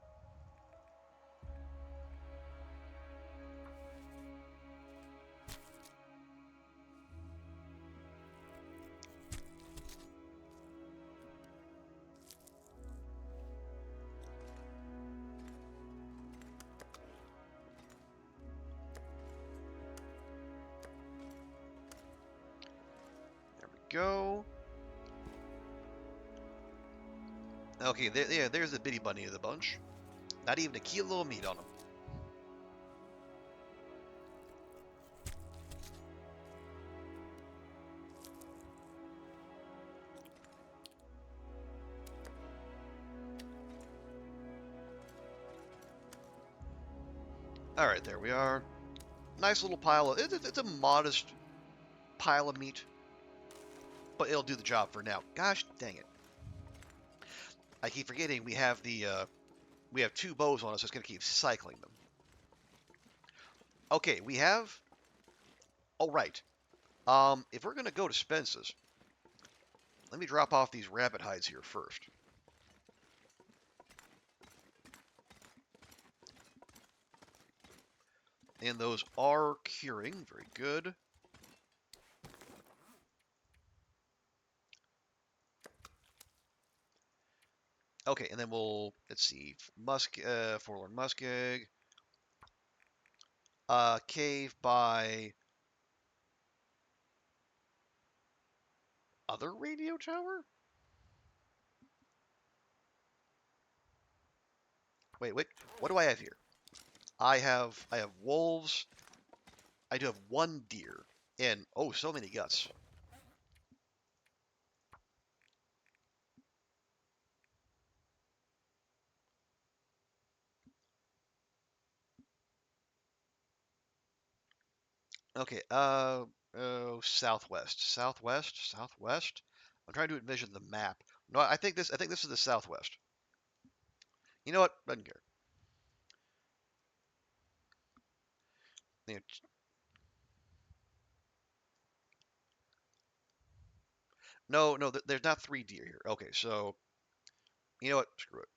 There we go. Okay, yeah, there's the bitty bunny of the bunch. Not even a kilo of meat on him. All right, there we are. Nice little pile of. It's a modest pile of meat, but it'll do the job for now. Gosh dang it! I keep forgetting we have two bows on us. So it's gonna keep cycling them. Okay, we have. Oh right. If we're gonna go to Spence's, let me drop off these rabbit hides here first. And those are curing. Very good. Okay, and then let's see, forlorn muskeg, cave by other radio tower? Wait, what do I have here? I have wolves. I do have one deer, and oh, so many guts. Okay, southwest. I'm trying to envision the map. No, I think this is the southwest. You know what? Doesn't care. Yeah, no, there's not three deer here. Okay, so you know what? Screw it.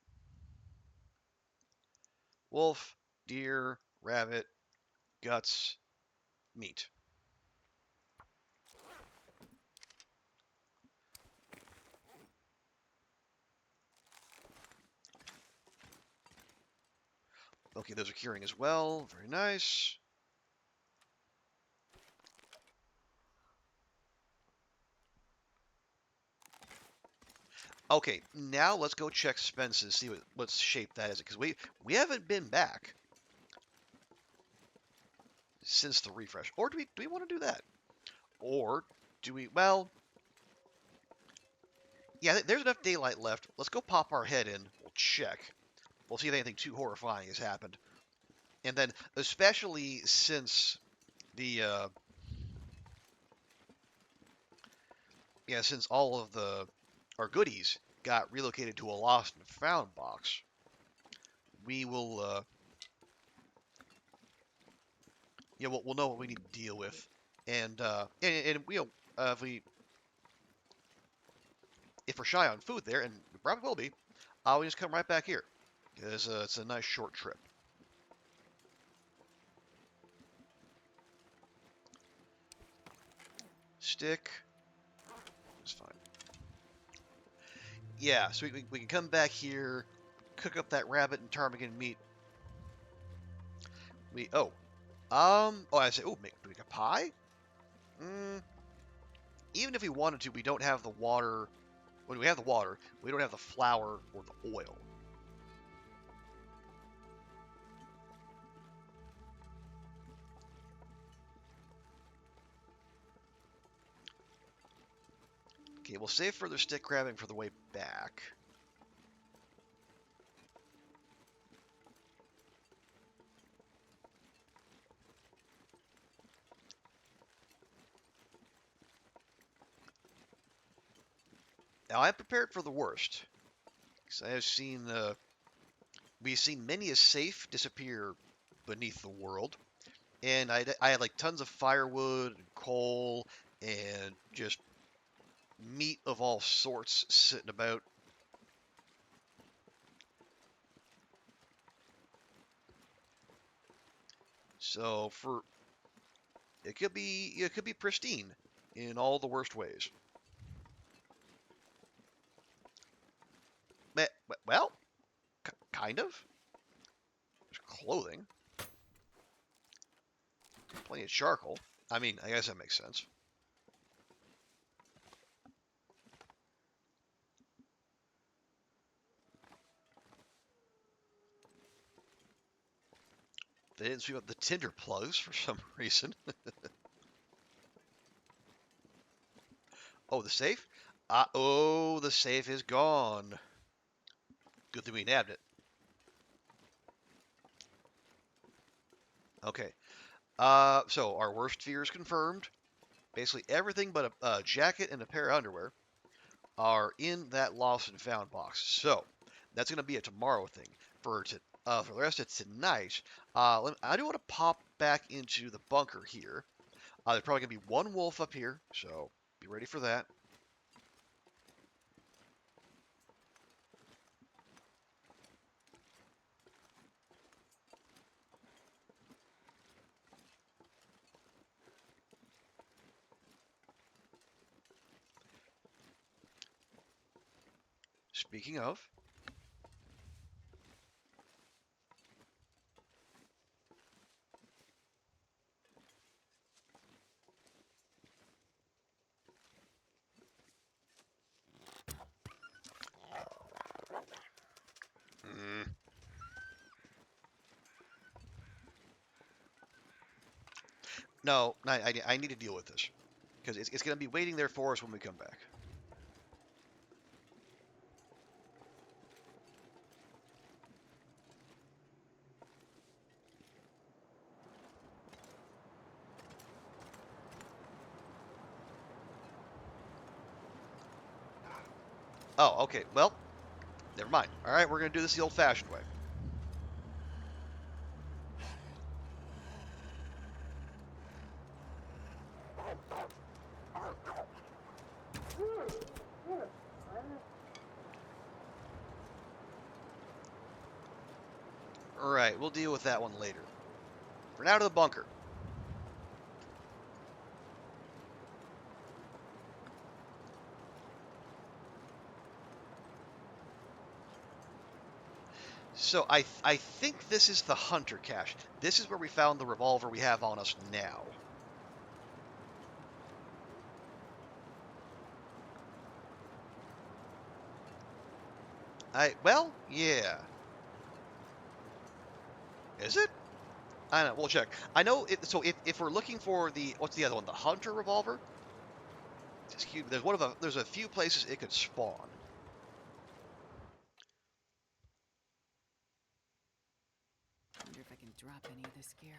Wolf, deer, rabbit, guts, meat. Okay, those are curing as well. Very nice. Okay, now let's go check Spence's, see what shape that is, because we haven't been back since the refresh. Or do we want to do that? Or do we? Well, yeah, there's enough daylight left. Let's go pop our head in. We'll check. We'll see if anything too horrifying has happened. And then, especially since the since all of our goodies got relocated to a lost and found box, we will we'll know what we need to deal with, and if if we're shy on food there, and we probably will be, we just come right back here. Because it's a nice short trip. Stick. It's fine. Yeah, so we can come back here, cook up that rabbit and ptarmigan meat. I say, do we make a pie? Mm, even if we wanted to, we don't have the water. When we have the water, we don't have the flour or the oil. Okay, we'll save further stick grabbing for the way back. Now I'm prepared for the worst, because I have seen we've seen many a safe disappear beneath the world, and I had like tons of firewood and coal and just meat of all sorts sitting about. So for it could be pristine in all the worst ways. Well, kind of. There's clothing, plenty of charcoal. I mean, I guess that makes sense. They didn't sweep up the tinder plugs for some reason. Oh, the safe? The safe is gone. Good thing we nabbed it. Okay. So our worst fears confirmed. Basically everything but a jacket and a pair of underwear are in that lost and found box. So that's going to be a tomorrow thing. For the rest of tonight, I do want to pop back into the bunker here. There's probably going to be one wolf up here, so be ready for that. Speaking of, mm, no, I need to deal with this because it's going to be waiting there for us when we come back. Oh, okay. Well, never mind. All right, we're going to do this the old-fashioned way. All right, we'll deal with that one later. For now, to the bunker. So I think this is the hunter cache. This is where we found the revolver we have on us now. Well, yeah. Is it? I don't know. We'll check. I know it. So if we're looking for what's the other one? The hunter revolver. There's a few places it could spawn. Wonder if I can drop any of this gear.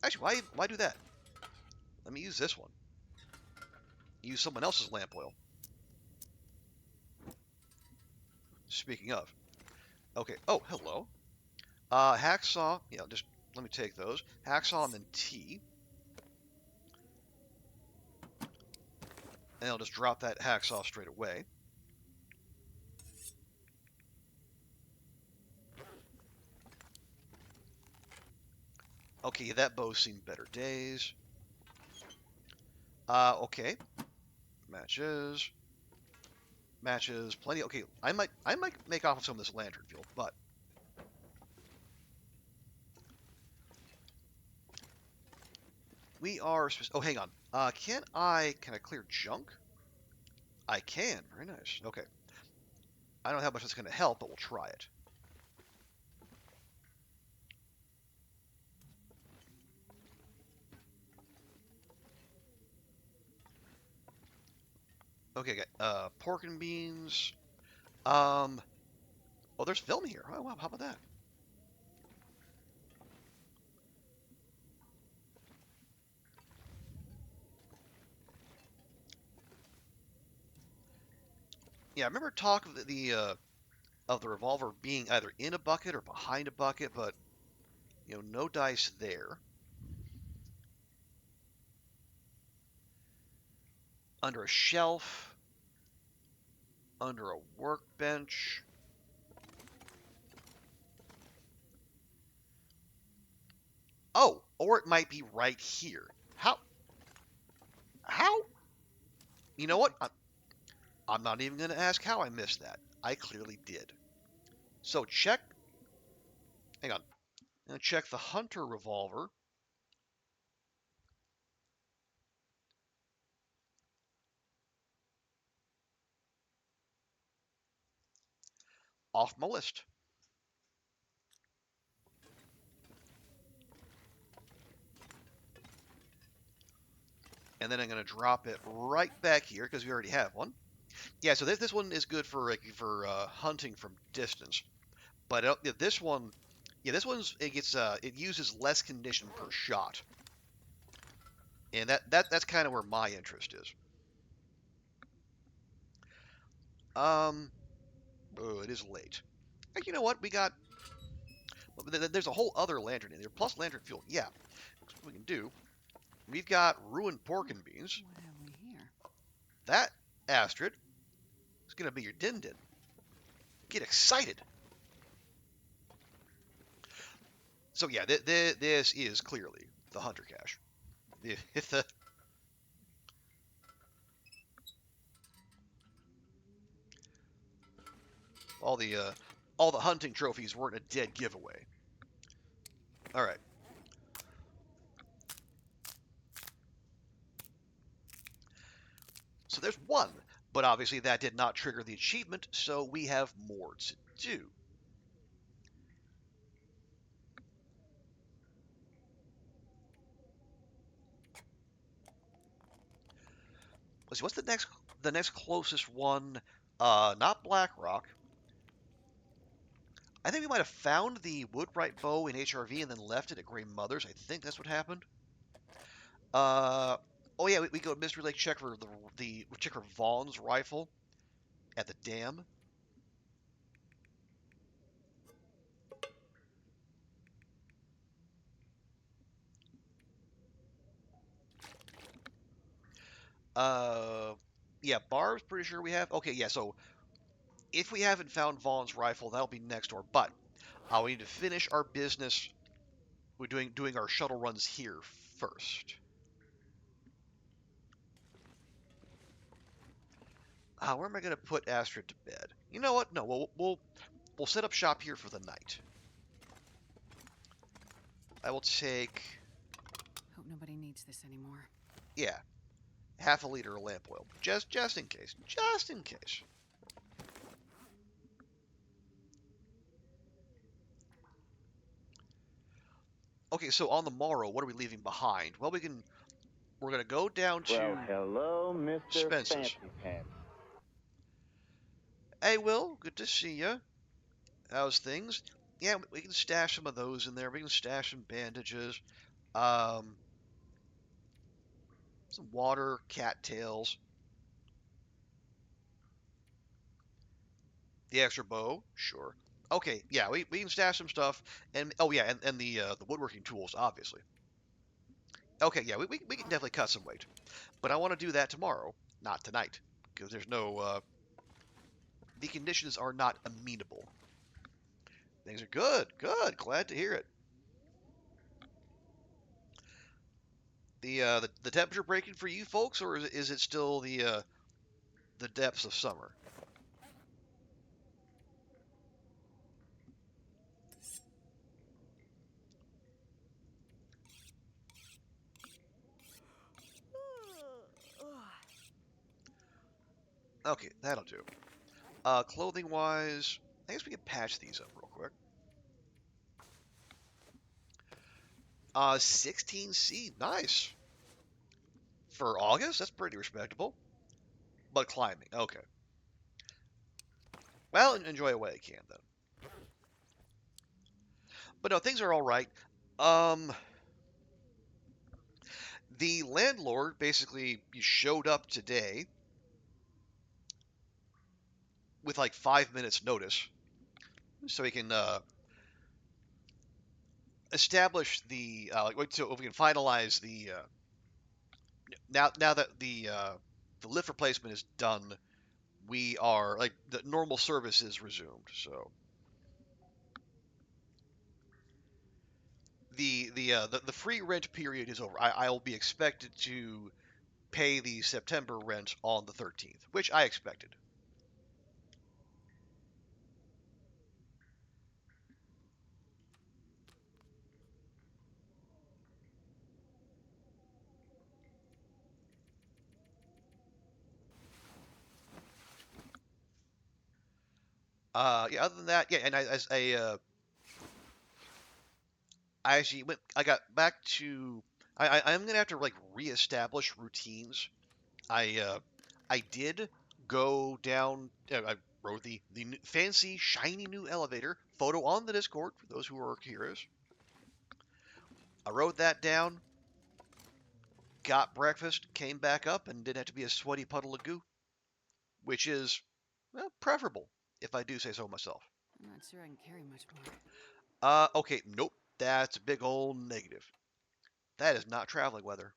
Actually, why do that? Let me use this one. Use someone else's lamp oil. Speaking of. Okay. Oh, hello. Hacksaw. Yeah, just let me take those. Hacksaw and then tea. And I'll just drop that hacksaw straight away. Okay, that bow's seen better days. Okay. Matches. Matches. Plenty. Okay, I might make off of some of this lantern fuel, but we are. Oh, hang on. Can I clear junk? I can. Very nice. Okay. I don't know how much that's going to help, but we'll try it. Okay, pork and beans. Um, oh, there's film here. Oh, wow, how about that? Yeah, I remember talk of the revolver being either in a bucket or behind a bucket, but no dice there. Under a shelf, under a workbench. Oh, or it might be right here. How? How? You know what? I'm not even going to ask how I missed that. I clearly did. So check. Hang on. I'm going to check the Hunter revolver. Off my list. And then I'm going to drop it right back here because we already have one. Yeah, so this one is good for hunting from distance. But this one, yeah, this one's it uses less condition per shot, and that's kind of where my interest is. Um, oh, it is late. You know what? There's a whole other lantern in there plus lantern fuel. Yeah, that's what we can do. We've got ruined pork and beans. What have we here? That Astrid is gonna be your din din. Get excited. So yeah, this is clearly the hunter cache. The all the uh, all the hunting trophies weren't a dead giveaway. All right. So there's one, but obviously that did not trigger the achievement, so we have more to do. Let's see, what's the next closest one? Not Black Rock. I think we might have found the Woodbright bow in HRV and then left it at Gray Mother's. I think that's what happened. Uh, oh yeah, we go to Mystery Lake check for the check for Vaughn's rifle at the dam. Uh, yeah, Barb's pretty sure we have. Okay, yeah, so if we haven't found Vaughn's rifle, that'll be next door. But we need to finish our business. We're doing our shuttle runs here first. Where am I going to put Astrid to bed? You know what? No, we'll set up shop here for the night. I will take, Hope nobody needs this anymore. yeah, half a liter of lamp oil, just in case, just in case. Okay, so on the morrow, what are we leaving behind? Well, we're gonna go down to Well, hello, Mr. Spence's. Fancy Pants. Hey, Will, good to see you. How's things? Yeah, we can stash some of those in there. We can stash some bandages, um, some water, cattails, the extra bow, sure. Okay, yeah, we can stash some stuff, and oh yeah, and the woodworking tools, obviously. Okay, yeah, we can definitely cut some weight, but I want to do that tomorrow. not tonight, because there's no the conditions are not amenable. Things are good, good. Glad to hear it. The temperature breaking for you folks, or is it still the depths of summer? Okay, that'll do. Clothing wise, I guess we can patch these up real quick. 16C, nice. For August, that's pretty respectable. But climbing, okay. Well, enjoy it while you can then. But no, things are all right. Um, the landlord basically showed up today with like 5 minutes notice, so he can establish the so we can finalize the now that the lift replacement is done, we are like the normal service is resumed. So the free rent period is over. I will be expected to pay the September rent on the 13th, which I expected. Yeah. Other than that, yeah. And I actually went. I got back to. I'm gonna have to like reestablish routines. I did go down. I rode the fancy shiny new elevator. Photo on the Discord for those who are curious. I rode that down, got breakfast, came back up, and didn't have to be a sweaty puddle of goo, which is well, preferable if I do say so myself. I'm not sure I can carry much more. Okay, nope, that's a big old negative. That is not traveling weather.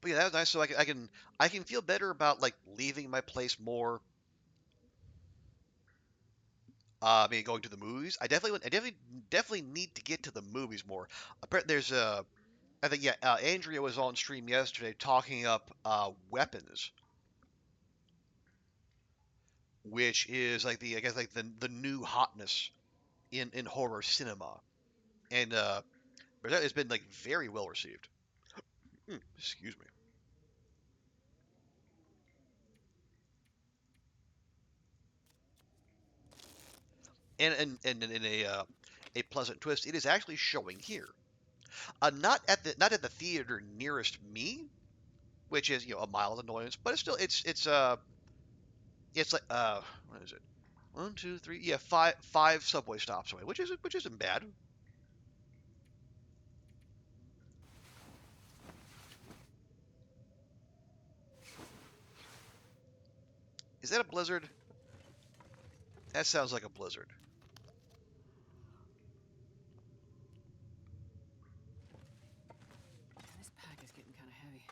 But yeah, that was nice. So I can feel better about like leaving my place more. Maybe going to the movies. I definitely need to get to the movies more. Apparently, there's I think yeah, Andrea was on stream yesterday talking up Weapons, which is like I guess like the new hotness in horror cinema, and it's been like very well received. Excuse me. And in a pleasant twist, it is actually showing here. Not at the theater nearest me, which is a mild annoyance, but it's like what is it? One, two, three, yeah, five subway stops away, which isn't bad. Is that a blizzard? That sounds like a blizzard. This pack is getting kind of heavy.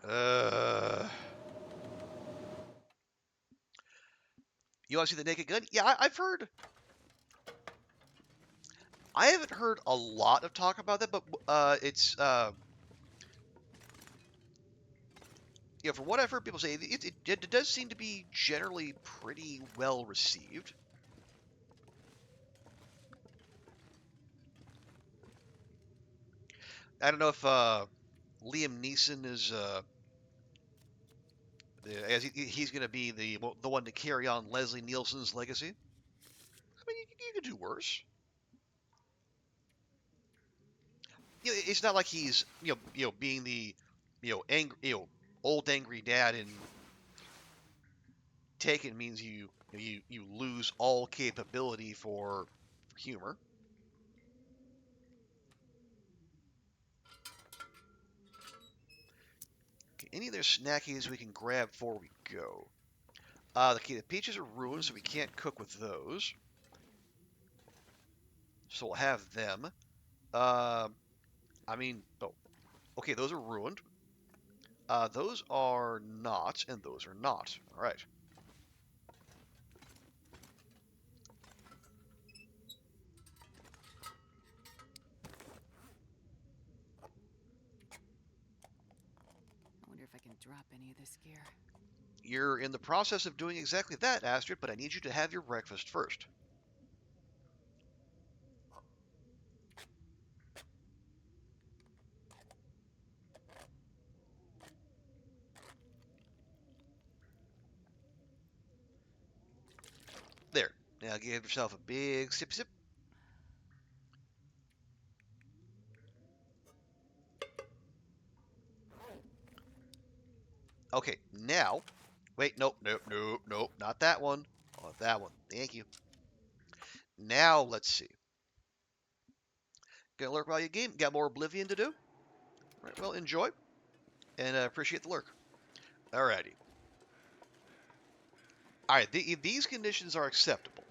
Uh, you want to see the Naked Gun? Yeah, I've heard. I haven't heard a lot of talk about that, but it's from what I've heard people say, it does seem to be generally pretty well received. I don't know if Liam Neeson is as he's going to be the one to carry on Leslie Nielsen's legacy. I mean, you could do worse. It's not like he's being the angry old angry dad in Taken means you lose all capability for humor. Any other snackies we can grab before we go? Okay, the peaches are ruined, so we can't cook with those. So we'll have them. Uh, I mean, oh, okay, those are ruined. Those are not, and those are not. All right. I wonder if I can drop any of this gear. You're in the process of doing exactly that, Astrid, but I need you to have your breakfast first. There. Now give yourself a big sip sip. Okay, now. Wait, nope, nope, nope, nope, not that one. Oh, that one. Thank you. Now let's see. Gonna lurk while you game. Got more Oblivion to do? Right, well, enjoy and appreciate the lurk. Alrighty. Alright, these conditions are acceptable.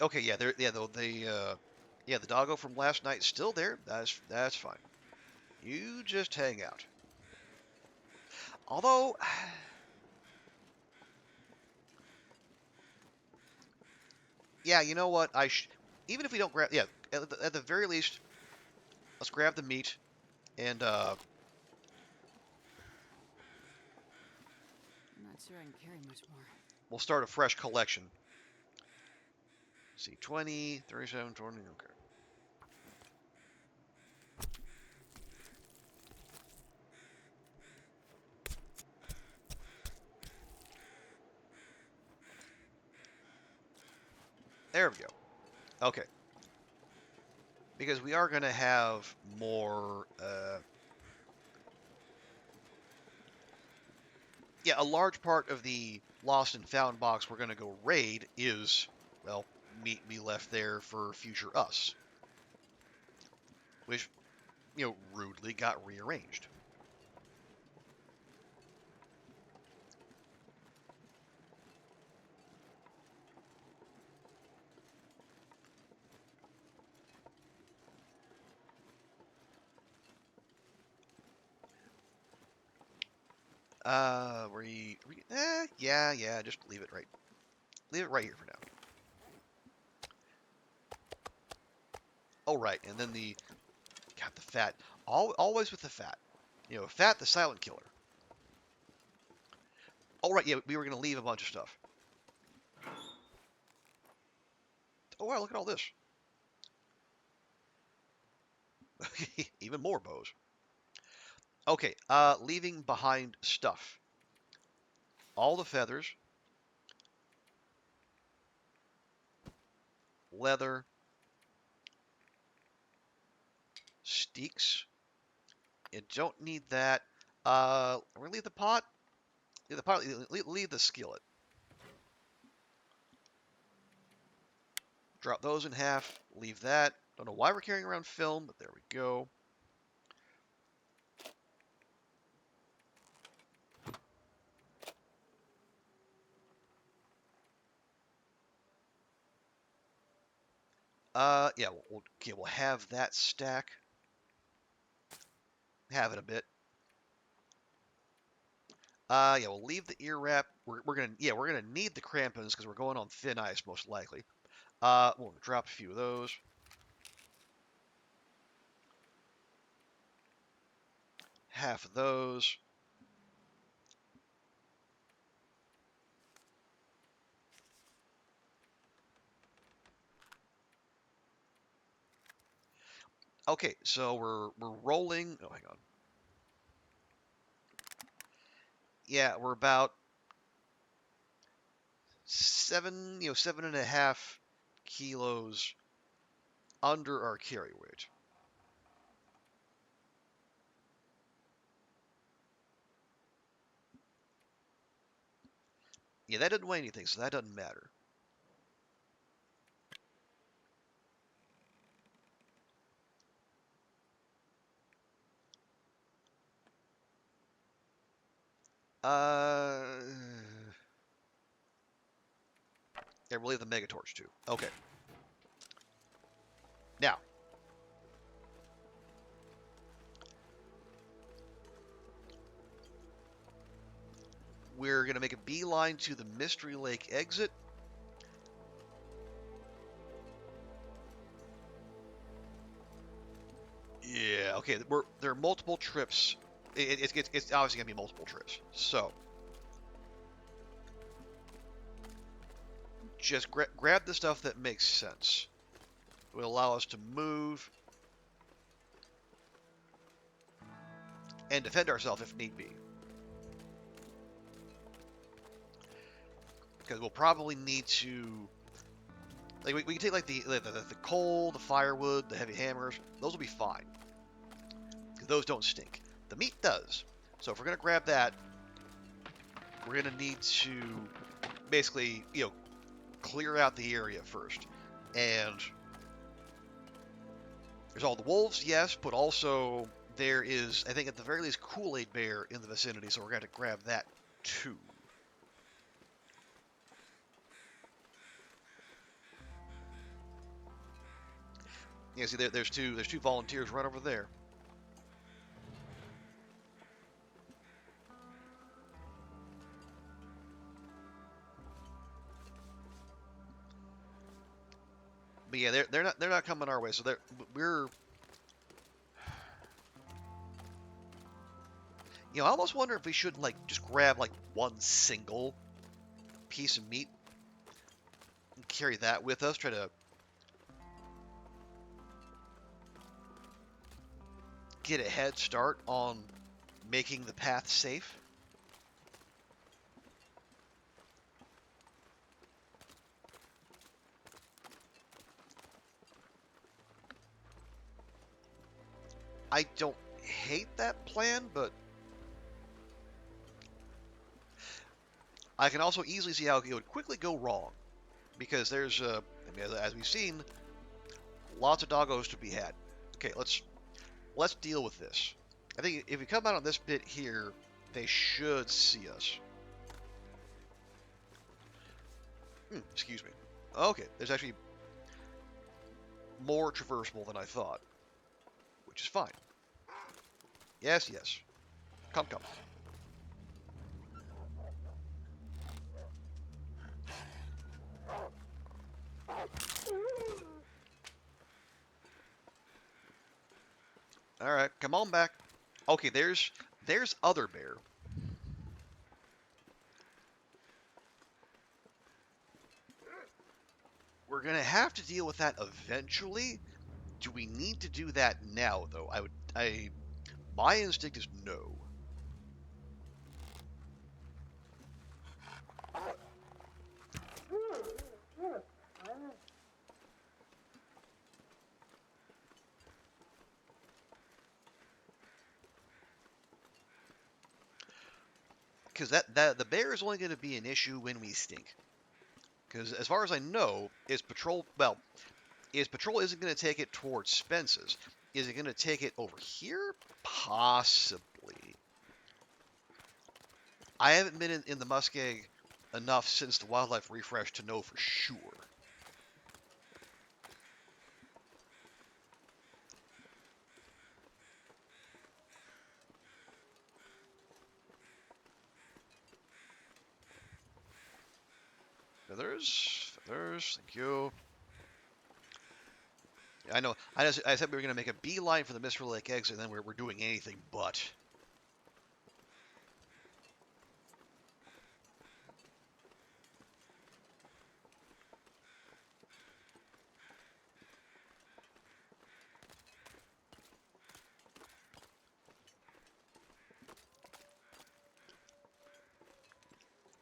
Okay, yeah, the doggo from last night's still there. That's fine. You just hang out. Although, yeah, you know what? Even if we don't grab, yeah, at the very least, let's grab the meat and I'm not sure I can carry much more. we'll start a fresh collection. Let's see, 20, 37, 20. Okay. There we go. Okay. Because we are going to have more. Yeah, a large part of the lost and found box we're going to go raid is, well, meat be left there for future us, which, rudely got rearranged. Yeah, just leave it right. Leave it right here for now. Oh, right, and then the fat. Always with the fat. Fat, the silent killer. Oh, right, yeah, we were going to leave a bunch of stuff. Oh, wow, look at all this. Even more bows. Okay, leaving behind stuff. All the feathers, leather, steaks. You don't need that. We're gonna leave the pot. Leave the pot. Leave the skillet. Drop those in half. Leave that. Don't know why we're carrying around film, but there we go. Yeah, we'll have that stack. Have it a bit. Yeah, we'll leave the ear wrap. We're gonna need the crampons because we're going on thin ice most likely. We'll drop a few of those. Half of those. Okay, so we're rolling. Oh, hang on. Yeah, we're about 7.5 kilos under our carry weight. Yeah, that didn't weigh anything, so that doesn't matter. Uh, yeah, we'll leave the Megatorch too. Okay. Now, we're going to make a beeline to the Mystery Lake exit. Yeah, okay. There are multiple trips. It's obviously going to be multiple trips. So, just grab the stuff that makes sense. It will allow us to move and defend ourselves if need be. Because we'll probably need to... Like, we can take, like, the coal, the firewood, the heavy hammers. Those will be fine. Because those don't stink. The meat does. So if we're going to grab that, we're going to need to basically, clear out the area first. And there's all the wolves, yes, but also there is, I think at the very least, Kool-Aid Bear in the vicinity, so we're going to grab that too. Yeah, see, there's two volunteers right over there. But yeah, they're not coming our way, so we're... I almost wonder if we should, like, just grab, like, one single piece of meat and carry that with us, try to get a head start on making the path safe. I don't hate that plan, but I can also easily see how it would quickly go wrong. Because there's, I mean, as we've seen, lots of doggos to be had. Okay, let's deal with this. I think if we come out on this bit here, they should see us. Excuse me. Okay, there's actually more traversable than I thought, which is fine. Yes, yes. Come, come. All right, come on back. Okay, there's other bear. We're gonna have to deal with that eventually. Do we need to do that now, though? My instinct is no. Because that the bear is only going to be an issue when we stink. Because as far as I know, is patrol isn't going to take it towards Spence's. Is it going to take it over here? Possibly. I haven't been in the muskeg enough since the wildlife refresh to know for sure. Feathers, thank you. I know. I said we were going to make a beeline for the Mystery Lake exit, and then we're doing anything but.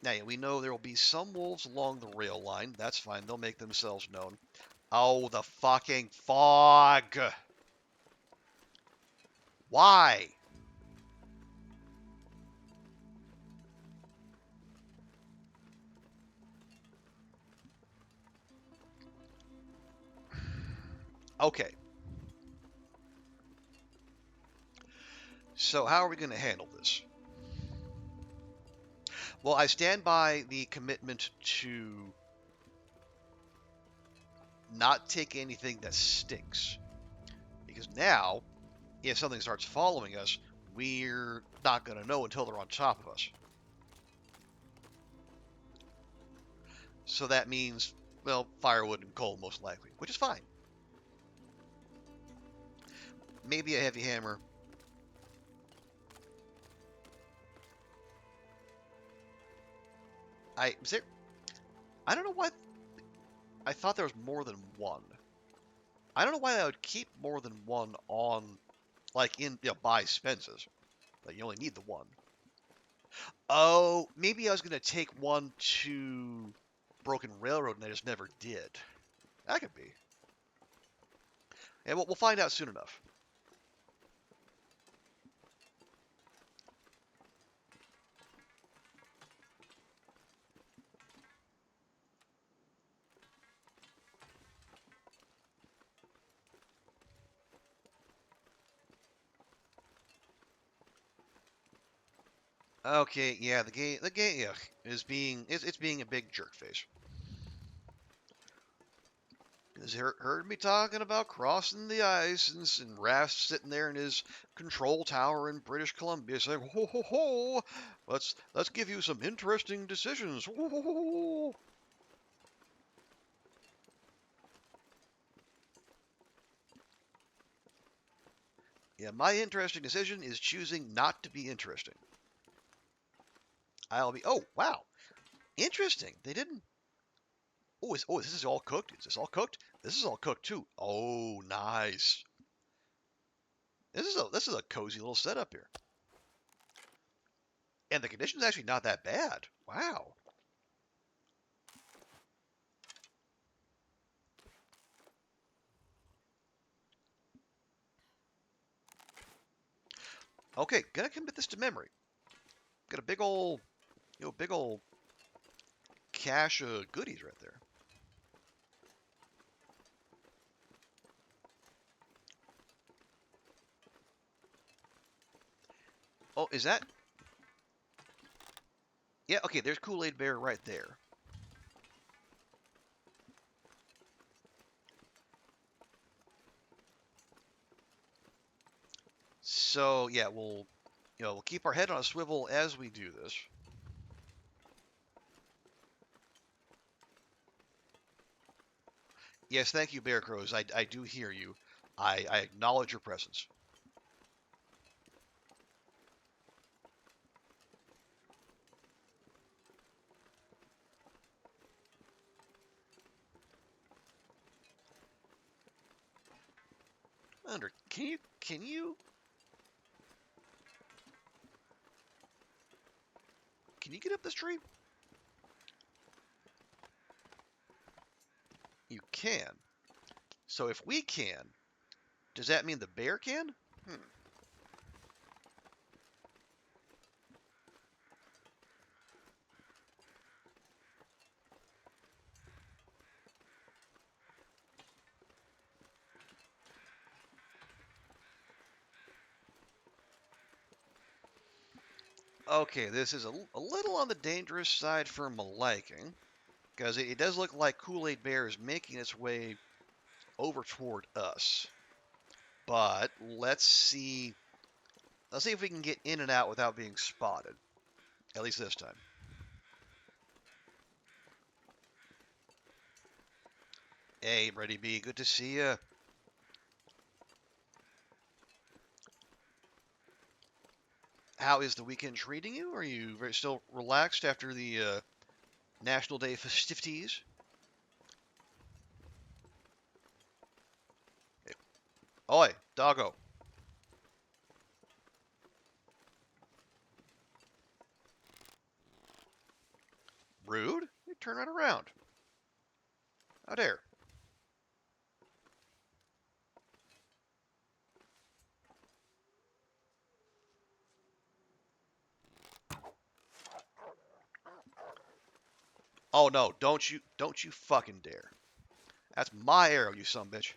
Now, yeah, we know there will be some wolves along the rail line. That's fine. They'll make themselves known. Oh, the fucking fog! Why? Okay. So how are we going to handle this? Well, I stand by the commitment to not take anything that stinks. Because now, if something starts following us, we're not going to know until they're on top of us. So that means, well, firewood and coal most likely, which is fine. Maybe a heavy hammer. I don't know why I thought there was more than one. I don't know why I would keep more than one on, like by Spence's. Like you only need the one. Oh, maybe I was gonna take one to Broken Railroad and I just never did. That could be. And we'll find out soon enough. Okay, yeah, the game, yeah, it's being a big jerk face. He's heard me talking about crossing the ice and Raph sitting there in his control tower in British Columbia saying, ho ho ho, let's give you some interesting decisions. Ho, ho, ho, ho. Yeah, my interesting decision is choosing not to be interesting. Oh, wow, interesting. They didn't. This is all cooked? Is this all cooked? This is all cooked too. Oh, nice. This is a cozy little setup here. And the condition's actually not that bad. Wow. Okay, gonna commit this to memory. Got a big old cache of goodies right there. Oh, is that? Yeah, okay, there's Kool-Aid Bear right there. So, yeah, we'll keep our head on a swivel as we do this. Yes, thank you, Bear Crows. I do hear you. I acknowledge your presence. I wonder, can you get up this tree? You can. So if we can, does that mean the bear can? Hmm. Okay, this is a little on the dangerous side for my liking, because it does look like Kool-Aid Bear is making its way over toward us. But let's see. Let's see if we can get in and out without being spotted. At least this time. Hey, Brady B, good to see you. How is the weekend treating you? Are you still relaxed after the National Day festivities? Hey, oi, doggo. Rude? You turn right around. How dare. Oh no, don't you fucking dare. That's my arrow, you son bitch.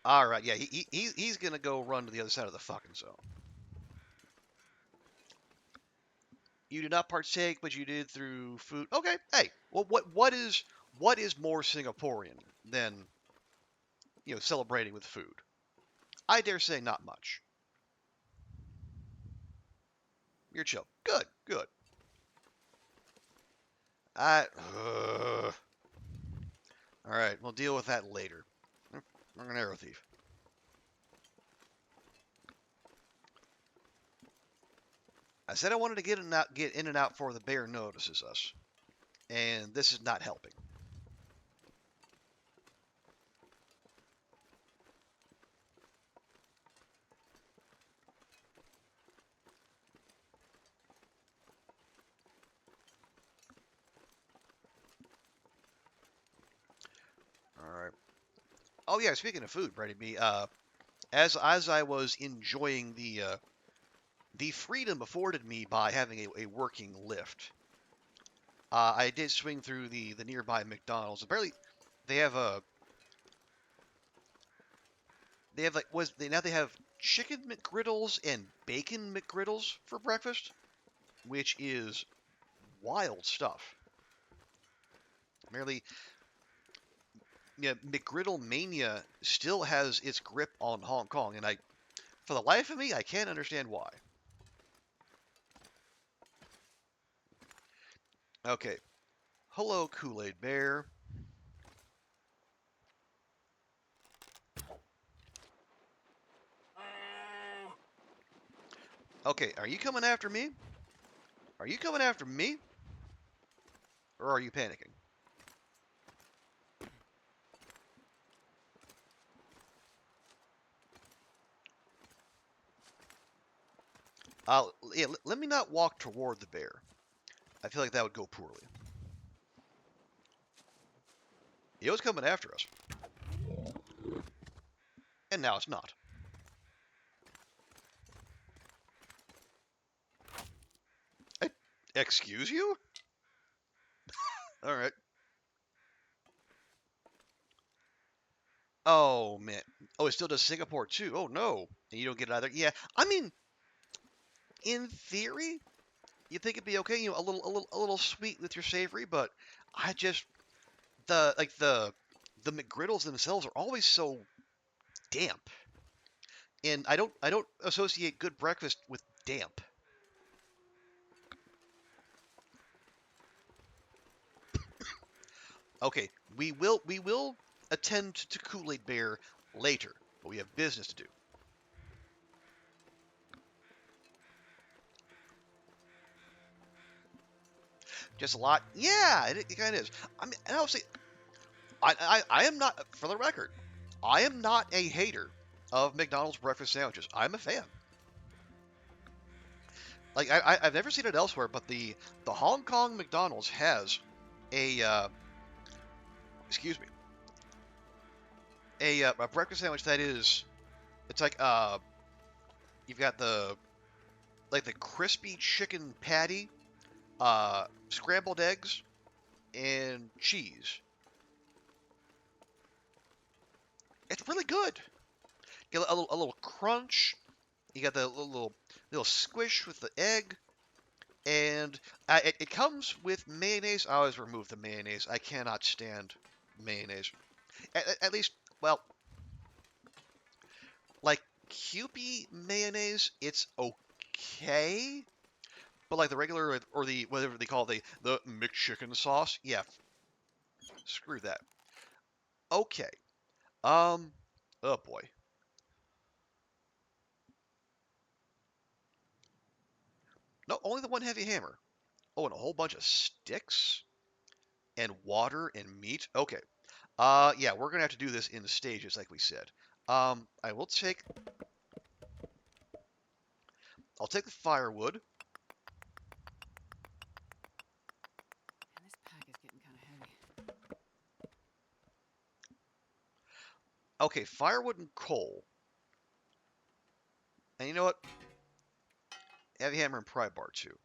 All right, yeah, he's gonna go run to the other side of the fucking zone. You did not partake, but you did through food. Okay, hey, well, what is more Singaporean than celebrating with food? I dare say not much. You're chill. Good, good. I. All right, we'll deal with that later. I'm an arrow thief. I said I wanted to get in and out before the bear notices us, and this is not helping. All right. Oh yeah, speaking of food, Brady B. As I was enjoying the freedom afforded me by having a working lift, I did swing through the nearby McDonald's. Apparently, they have a they have like was they now they have chicken McGriddles and bacon McGriddles for breakfast, which is wild stuff. Merely, yeah, McGriddle mania still has its grip on Hong Kong, and for the life of me, I can't understand why. Okay, hello Kool-Aid Bear. Okay, are you coming after me? Are you coming after me? Or are you panicking? Yeah, let me not walk toward the bear. I feel like that would go poorly. It was coming after us. And now it's not. E- Excuse you? Alright. Oh, man. Oh, it still does Singapore, too. Oh, no. And you don't get it either. Yeah, I mean, in theory, you'd think it'd be okay, a little sweet with your savory, but I just, the McGriddles themselves are always so damp. And I don't associate good breakfast with damp. Okay, we will attend to Kool-Aid Bear later, but we have business to do. Just a lot. Yeah, it kind of is. I mean, and I'll say, I am not, for the record, I am not a hater of McDonald's breakfast sandwiches. I'm a fan. Like I've never seen it elsewhere, but the Hong Kong McDonald's has a excuse me a breakfast sandwich that is it's like you've got the crispy chicken patty, scrambled eggs, and cheese. It's really good. You get a little crunch. You got the little squish with the egg, and it comes with mayonnaise. I always remove the mayonnaise. I cannot stand mayonnaise. At least, well, like Kewpie mayonnaise, it's okay. But like the regular or the whatever they call the McChicken sauce, yeah, screw that. Okay. Um. Oh boy. No, only the one heavy hammer. Oh, and a whole bunch of sticks and water and meat. Okay. Yeah, we're gonna have to do this in stages, like we said. I will take. I'll take the firewood. Man, this pack is getting kind of heavy. Okay, firewood and coal. And you know what? Heavy hammer and pry bar too.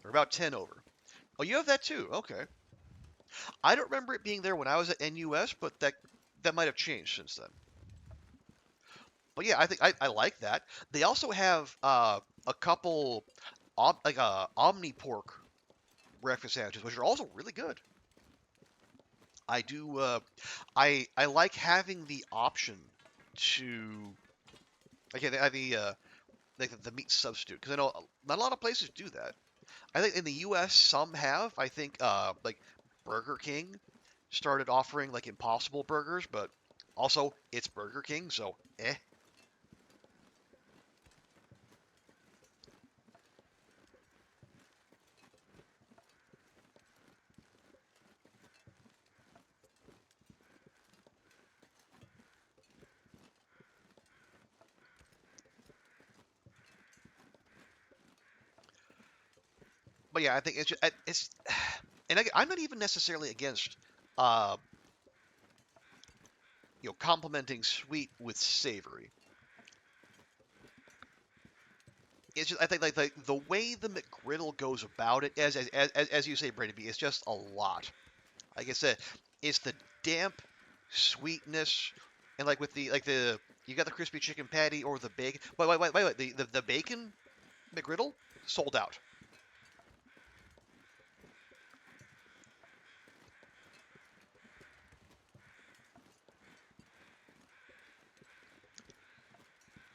They're about 10 over. Oh, you have that too. Okay. I don't remember it being there when I was at NUS, but that might have changed since then. But yeah, I think I like that. They also have a couple omni pork breakfast sandwiches, which are also really good. I do I like having the option to like the like the meat substitute because I know not a lot of places do that. I think in the U.S. some have. I think like Burger King started offering like Impossible burgers, but also it's Burger King, so eh. But yeah, I think it's and I'm not even necessarily against uh complementing sweet with savory. It's just I think like the way the McGriddle goes about it, as you say, Brady B, it's just a lot. Like I said, it's the damp sweetness, and like with the you got the crispy chicken patty or the bacon. Wait, the bacon McGriddle sold out.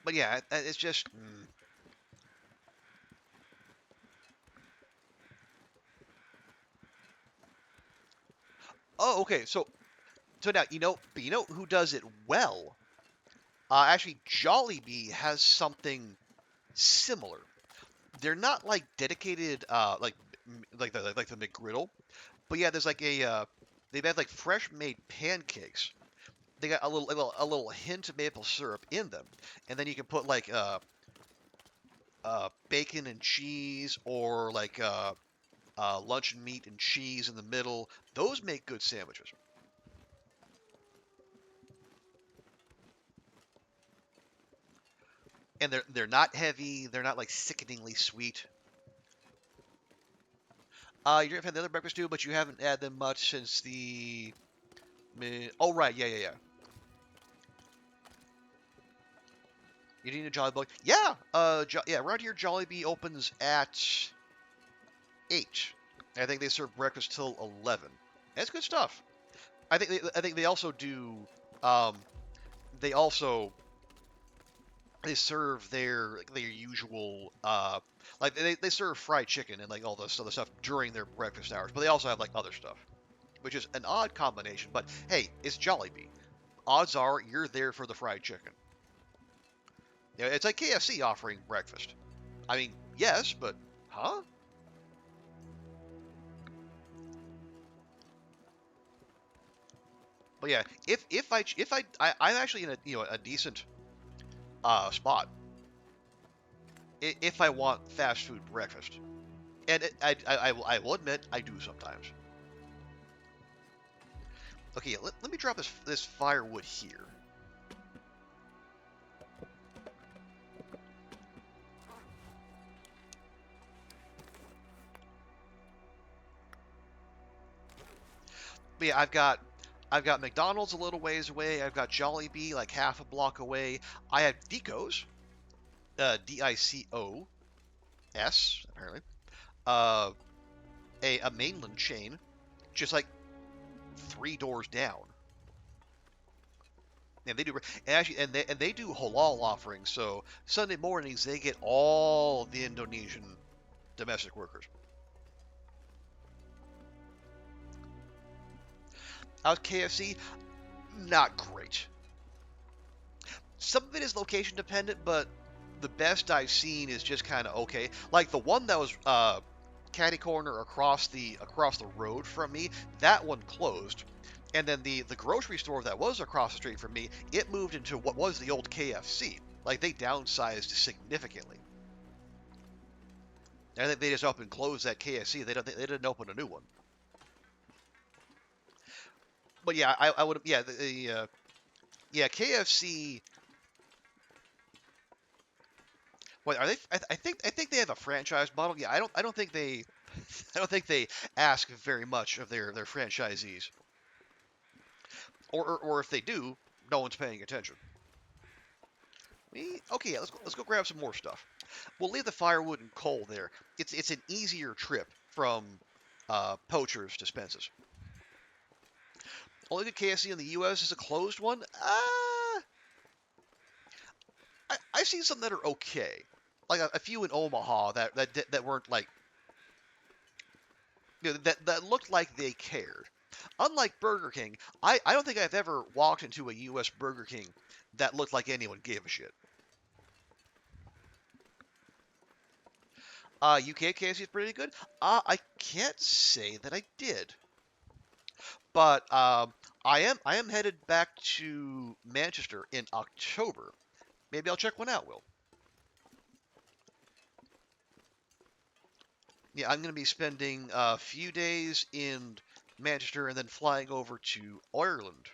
But yeah, it's just. Oh, okay. So now you know who does it well. Actually, Jollibee has something similar. They're not like dedicated, like the McGriddle, but yeah, there's like they've had like fresh made pancakes. They got a little hint of maple syrup in them, and then you can put like bacon and cheese or like luncheon meat and cheese in the middle. Those make good sandwiches, and they're not heavy. They're not like sickeningly sweet. You've had the other breakfast too, but you haven't had them much since the. Oh right, yeah. You need a Jollibee? Yeah, yeah. Around here, Jollibee opens at 8. I think they serve breakfast till 11. That's good stuff. I think they also do. Um, they also they serve their usual like they serve fried chicken and like all this other stuff during their breakfast hours, but they also have like other stuff, which is an odd combination. But hey, it's Jollibee. Odds are you're there for the fried chicken. Yeah, it's like KFC offering breakfast. I mean, yes, but huh? But yeah, I'm actually in a a decent spot if I want fast food breakfast, and I will admit I do sometimes. Okay, yeah, let me drop this firewood here. But yeah, I've got McDonald's a little ways away. I've got Jollibee like half a block away. I have Dico's, Dicos apparently, uh, a mainland chain, just like 3 doors down. And they do, and actually, and they do halal offerings. So Sunday mornings they get all the Indonesian domestic workers. Out KFC, not great. Some of it is location dependent, but the best I've seen is just kind of okay. Like the one that was catty corner across the road from me, that one closed. And then the grocery store that was across the street from me, it moved into what was the old KFC. Like they downsized significantly. I think they just up and closed that KFC. They didn't open a new one. But yeah, I would yeah yeah KFC. What are they? I think they have a franchise model. Yeah, I don't think they I don't think they ask very much of their franchisees. or if they do, no one's paying attention. Okay, yeah, let's go grab some more stuff. We'll leave the firewood and coal there. It's an easier trip from poachers to Spence's. Only good KFC in the U.S. is a closed one. I've seen some that are okay, like a few in Omaha that weren't like, that looked like they cared. Unlike Burger King, I don't think I've ever walked into a U.S. Burger King that looked like anyone gave a shit. UK KFC is pretty good. I can't say that I did, but I am headed back to Manchester in October. Maybe I'll check one out, Will. Yeah, I'm going to be spending a few days in Manchester and then flying over to Ireland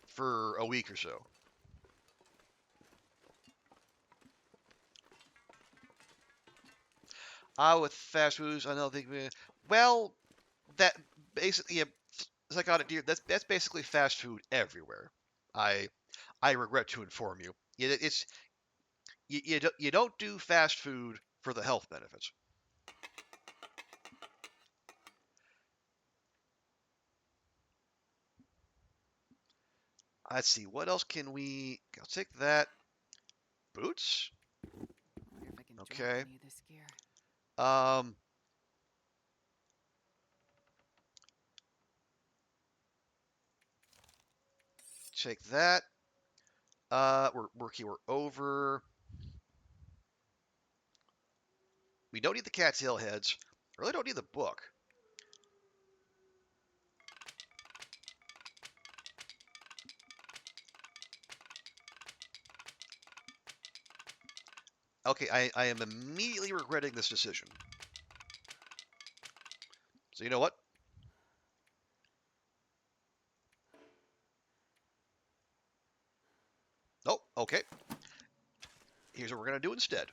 for a week or so. With fast foods, I don't think. Well, that basically, yeah, psychotic deer. That's basically fast food everywhere. I I regret to inform you. It's you don't do fast food for the health benefits. Let's see, what else can we? I'll take that. Boots. I wonder if I can drop Okay. any of this gear. Um. Take that. We're over. We don't need the cat's tail heads. I really don't need the book. Okay, I am immediately regretting this decision. So you know what? Oh, okay. Here's what we're gonna do instead.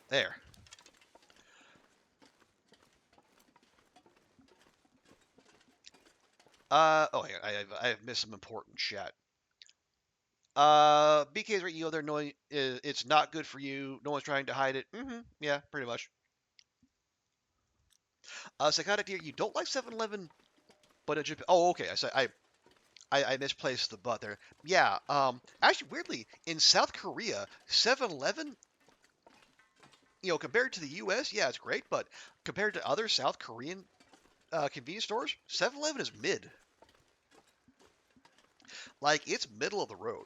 There. Oh, hang on. I have missed some important chat. BK's right. They're knowing it's not good for you. No one's trying to hide it. Yeah, pretty much. Psychotic Deer, you don't like 7-Eleven, but in Japan. Oh, okay. I misplaced the but there. Yeah. Actually, weirdly, in South Korea, 7-Eleven, compared to the U.S., yeah, it's great, but compared to other South Korean convenience stores, 7-Eleven is mid. Like, it's middle of the road.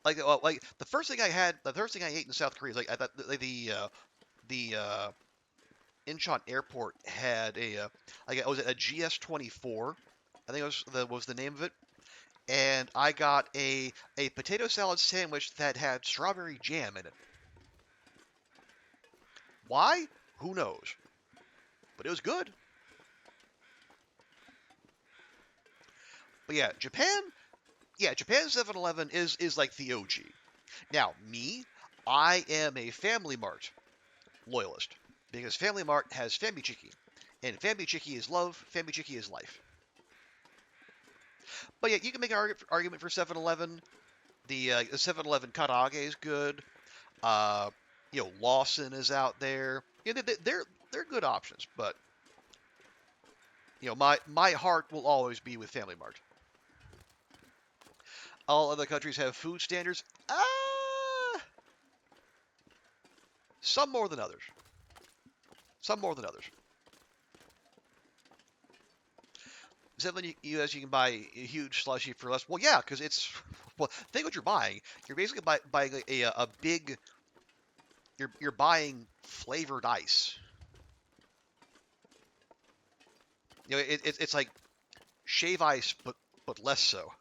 Like the first thing I ate in South Korea is like I thought the Incheon Airport had was it a GS24? I think was the name of it, and I got a potato salad sandwich that had strawberry jam in it. Why? Who knows? But it was good. But yeah, Japan 7-Eleven is like the OG. Now, I am a Family Mart loyalist because Family Mart has Famichiki, and Famichiki is love, Famichiki is life. But yeah, you can make an argument for 7-Eleven. The 7-Eleven Karaage is good. Uh, Lawson is out there. They're good options, but my heart will always be with Family Mart. All other countries have food standards. Some more than others. Some more than others. Except in the U.S., you can buy a huge slushy for less. Well, yeah, because it's think what you're buying. You're basically buying a big. You're buying flavored ice. It's like shave ice, but less so.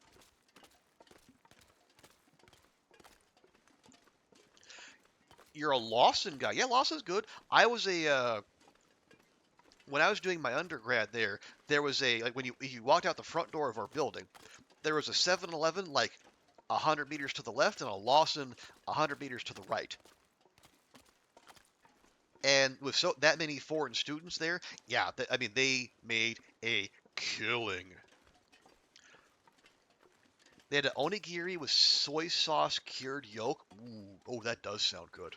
You're a Lawson guy. Yeah, Lawson's good. I was a when I was doing my undergrad there, there was a like when you walked out the front door of our building, there was a 7-Eleven like 100 meters to the left and a Lawson 100 meters to the right. And with that many foreign students there, yeah, I mean they made a killing. They had an onigiri with soy sauce cured yolk. Ooh, oh, that does sound good.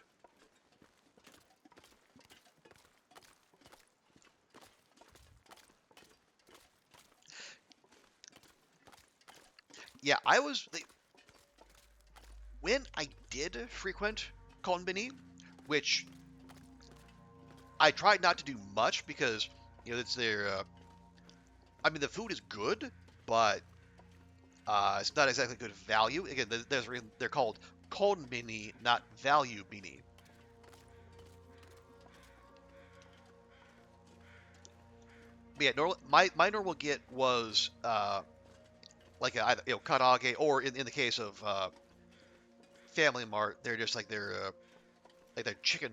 Yeah, when I did frequent konbini, which I tried not to do much because it's their. I mean, the food is good, but it's not exactly good value. Again, they're called konbini, not value bini. But yeah, my normal get was like either karaage, or in the case of Family Mart, they're just like their chicken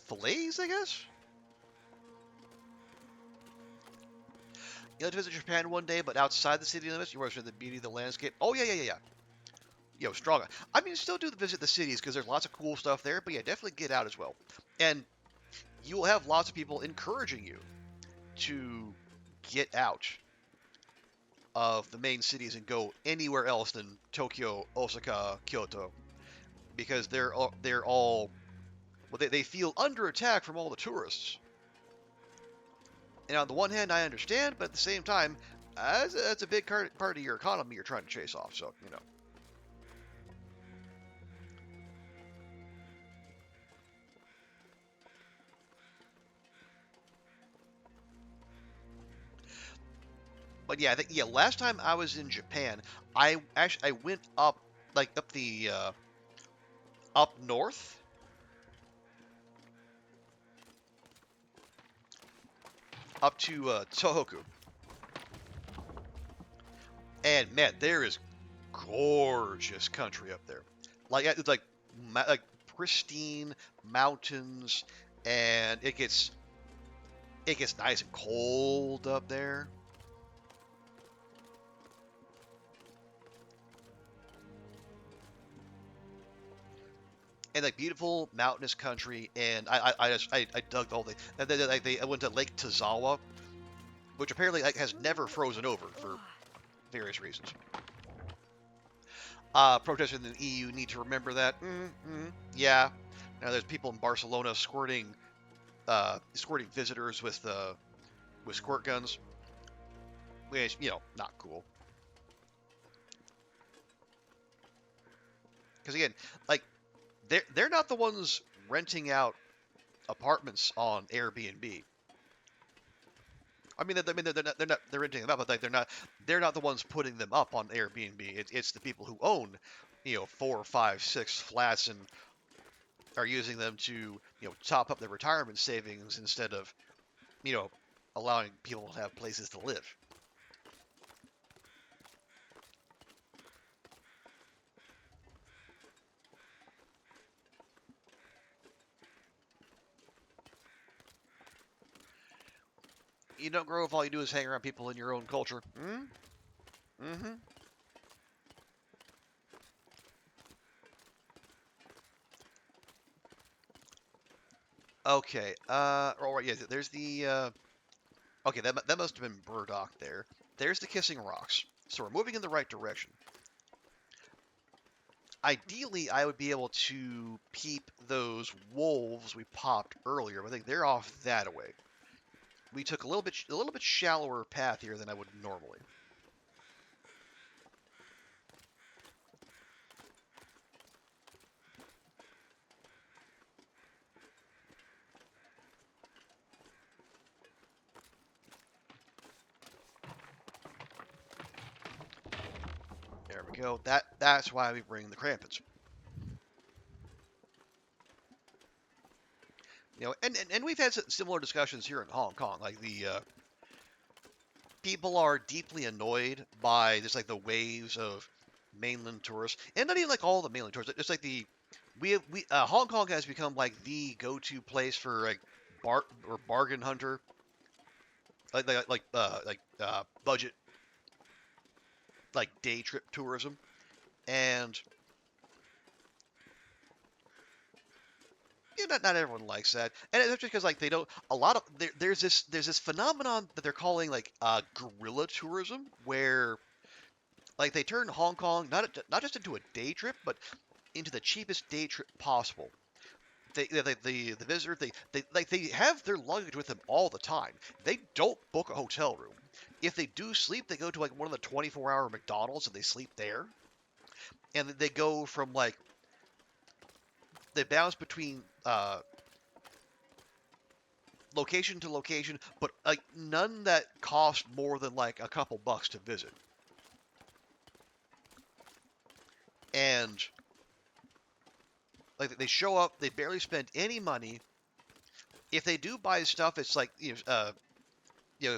fillets, I guess. You know, to visit Japan one day, but outside the city limits, you want to see the beauty of the landscape. Oh yeah. Strong. I mean, still do visit the cities because there's lots of cool stuff there. But yeah, definitely get out as well, and you will have lots of people encouraging you to get out of the main cities and go anywhere else than Tokyo, Osaka, Kyoto, because they're all well, they feel under attack from all the tourists. And on the one hand, I understand, but at the same time, that's a big part of your economy you're trying to chase off. So But yeah, I think last time I was in Japan, I went up up the up north, up to Tohoku, and man, there is gorgeous country up there. Like it's like pristine mountains, and it gets nice and cold up there. And like beautiful mountainous country, and I dug the whole thing. And then I went to Lake Tozawa, which apparently has never frozen over for various reasons. Protesters in the EU need to remember that. Yeah. Now there's people in Barcelona squirting visitors with squirt guns, which not cool. Because again, like they're not the ones renting out apartments on Airbnb. I mean, they're renting them out, but like they're not the ones putting them up on Airbnb. It's the people who own 4, 5, 6 flats and are using them to top up their retirement savings instead of allowing people to have places to live. You don't grow if all you do is hang around people in your own culture. Mm-hmm. Okay. All right. Yeah. There's the. Okay. That must have been Burdock there. There's the Kissing Rocks. So we're moving in the right direction. Ideally, I would be able to peep those wolves we popped earlier, but I think they're off that way. We took a little bit shallower path here than I would normally. There we go. That's why we bring the Krampets. And we've had similar discussions here in Hong Kong. Like the people are deeply annoyed by just like the waves of mainland tourists, and not even like all the mainland tourists. It's like we Hong Kong has become like the go-to place for like bargain hunter budget like day trip tourism, and not everyone likes that, and it's just because like they don't a lot of there's this phenomenon that they're calling like guerrilla tourism, where like they turn Hong Kong not just into a day trip, but into the cheapest day trip possible. The visitor they have their luggage with them all the time. They don't book a hotel room. If they do sleep, they go to like one of the 24-hour McDonald's and they sleep there. And they go from like they bounce between location to location, but like none that cost more than like a couple bucks to visit. And like they show up, they barely spend any money. If they do buy stuff, it's like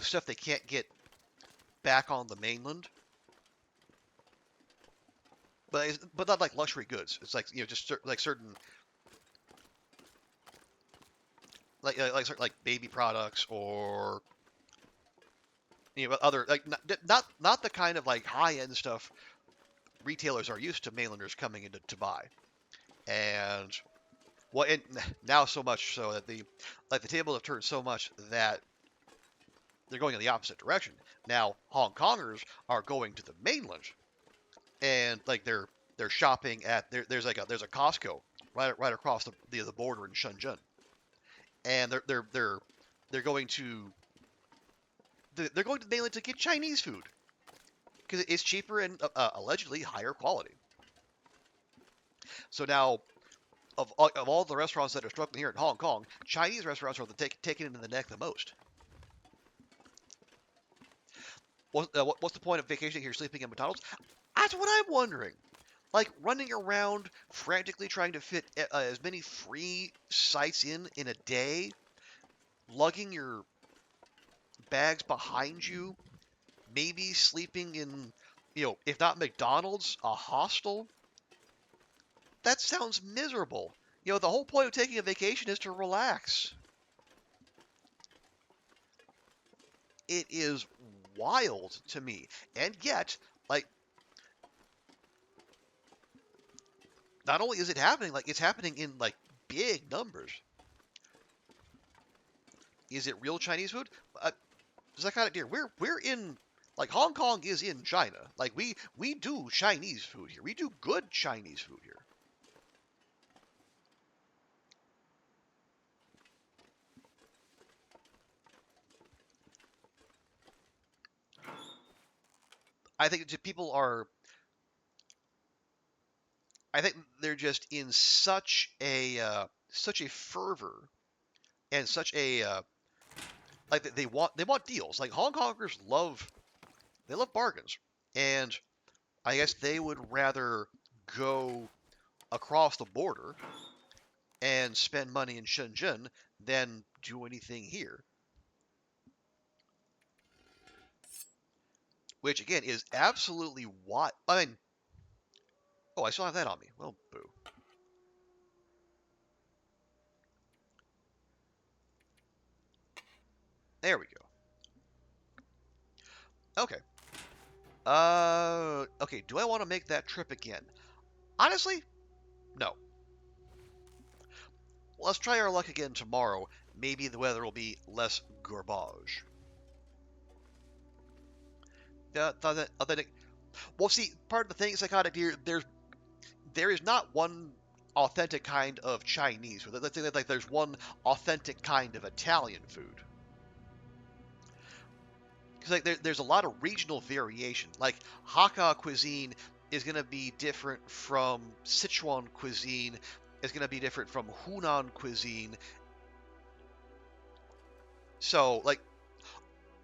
stuff they can't get back on the mainland. But not like luxury goods. It's like just like certain like baby products, or other like not the kind of like high end stuff retailers are used to mainlanders coming in to buy. And and now so much so that the tables have turned so much that they're going in the opposite direction. Now Hong Kongers are going to the mainland, and like they're shopping at there's a Costco right across the border in Shenzhen, and they're going to the mainland to get Chinese food because it's cheaper and allegedly higher quality. So now, of all the restaurants that are struggling here in Hong Kong, Chinese restaurants are taking it in the neck the most. What's the point of vacationing here sleeping in McDonald's? That's what I'm wondering. Like running around frantically trying to fit as many free sites in a day, lugging your bags behind you, maybe sleeping in, if not McDonald's, a hostel. That sounds miserable. The whole point of taking a vacation is to relax. It is wild to me. And yet, like, not only is it happening, like, it's happening in, like, big numbers. Is it real Chinese food? Psychotic deer, we're in, like, Hong Kong is in China. Like, we do Chinese food here. We do good Chinese food here. I think I think they're just in such a fervor and such a like they want deals. Like Hong Kongers love bargains, and I guess they would rather go across the border and spend money in Shenzhen than do anything here. Which again is absolutely what I mean. Oh, I still have that on me. Well, boo. There we go. Okay. Okay. Do I want to make that trip again? Honestly, no. Let's try our luck again tomorrow. Maybe the weather will be less garbage. Well, see, part of the thing is psychotic deer. There is not one authentic kind of Chinese food. Let's say like there's one authentic kind of Italian food. Because like there's a lot of regional variation. Like Hakka cuisine is going to be different from Sichuan cuisine. It's going to be different from Hunan cuisine. So like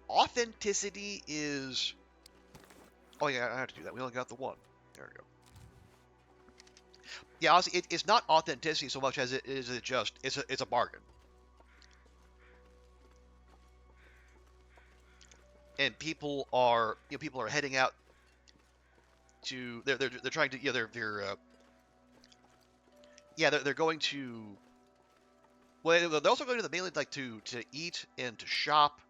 authenticity is. Oh yeah, I have to do that. We only got the one. There we go. Yeah, honestly, it's not authenticity so much as it's a bargain. And people are heading out to they're trying to they're going to they're also going to the mainland like to eat and to shop.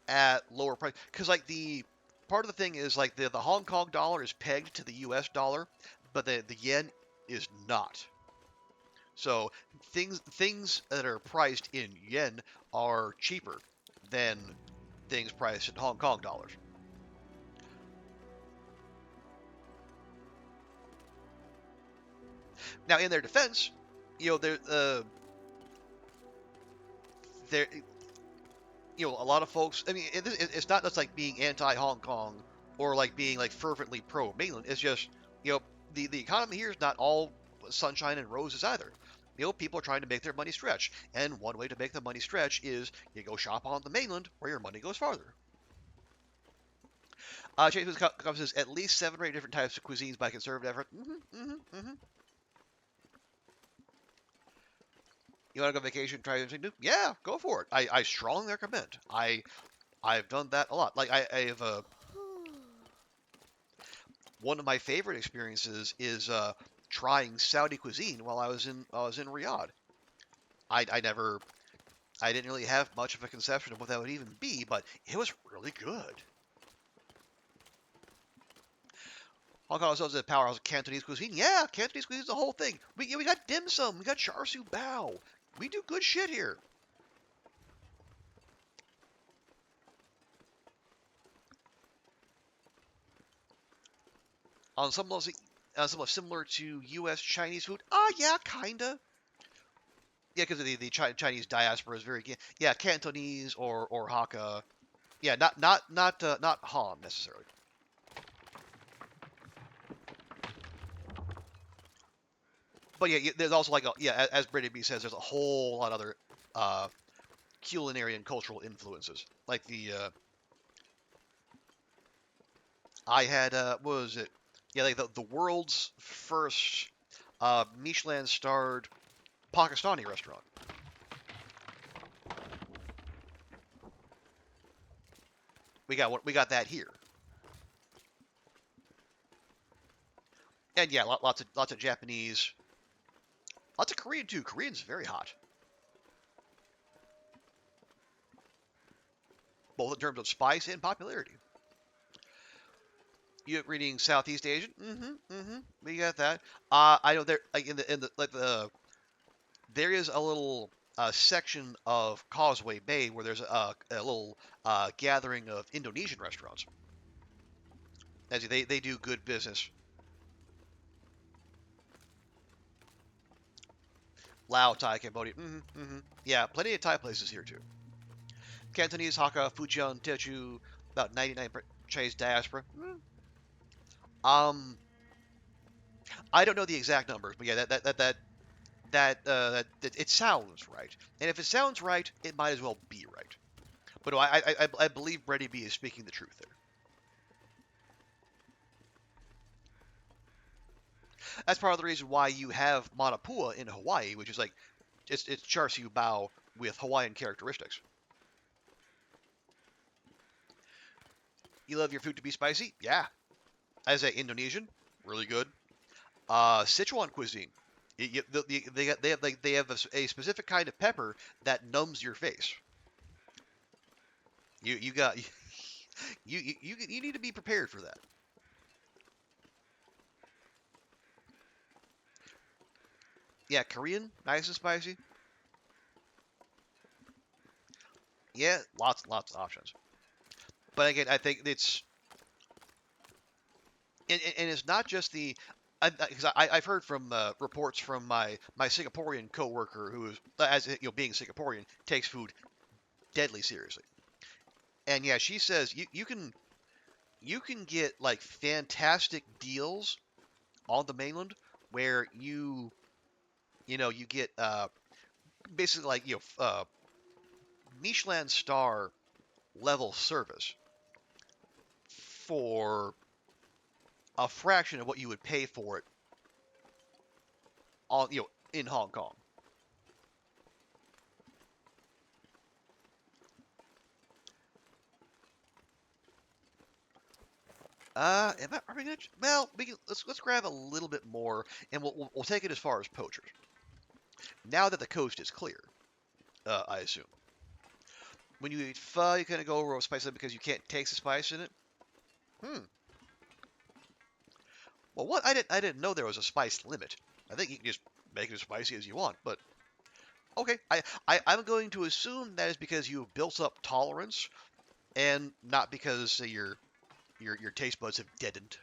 at lower price because like the part of the thing is like the Hong Kong dollar is pegged to the U.S. dollar, but the yen is not. So things that are priced in yen are cheaper than things priced in Hong Kong dollars. Now, in their defense, you know, there, you know, a lot of folks. I mean, it's not just like being anti-Hong Kong or like being like fervently pro-mainland. It's just, you know, the economy here is not all sunshine and roses either. You know, people are trying to make their money stretch, and one way to make the money stretch is you go shop on the mainland where your money goes farther. Chinese food encompasses at least 7 or 8 different types of cuisines by conservative effort. You want to go on vacation, try something new? Yeah, go for it. I strongly recommend. I've done that a lot. Like I have one of my favorite experiences is trying Saudi cuisine while I was in Riyadh. I I didn't really have much of a conception of what that would even be, but it was really good. Hong Kong also has a powerhouse of Cantonese cuisine. Yeah, Cantonese cuisine is the whole thing. We got dim sum, we got char siu bao. We do good shit here. On some levels, somewhat similar to U.S. Chinese food. Yeah, kinda. Yeah, because the Chinese diaspora is very yeah Cantonese or Hakka. Yeah, not Han necessarily. But yeah, there's also like yeah, as Brady B says, there's a whole lot of other uh, culinary and cultural influences. Like I had what was it? Yeah, like the world's first Michelin starred Pakistani restaurant. We got that here. And yeah, lots of Japanese, lots of Korean too. Korean's very hot, both in terms of spice and popularity. You reading Southeast Asian? We got that. I know there like in the like there is a little section of Causeway Bay where there's a little gathering of Indonesian restaurants. As they do good business. Lao, Thai, Cambodia. Yeah, plenty of Thai places here too. Cantonese, Hakka, Fujian, Teochew, about 99% Chinese diaspora. Um, I don't know the exact numbers, but yeah, that it sounds right. And if it sounds right, it might as well be right. But no, I believe Brady B is speaking the truth there. That's part of the reason why you have Manapua in Hawaii, which is like it's char siu bao with Hawaiian characteristics. You love your food to be spicy? Yeah. As a Indonesian, really good. Sichuan cuisine. They have a specific kind of pepper that numbs your face. You got you need to be prepared for that. Yeah, Korean, nice and spicy. Yeah, lots of options. But again, I think and it's not just the because I've heard from reports from my Singaporean coworker who is as you know being Singaporean takes food deadly seriously. And yeah, she says you can get like fantastic deals on the mainland where you know you get basically like Michelin star level service for a fraction of what you would pay for it on in Hong Kong. Are we gonna? Well, let's grab a little bit more, and we'll take it as far as poachers. Now that the coast is clear, I assume. When you eat pho, you kind of go over with spice because you can't taste the spice in it. Hmm. Well, what I didn't know there was a spice limit. I think you can just make it as spicy as you want. But okay, I'm going to assume that is because you built up tolerance and not because your taste buds have deadened.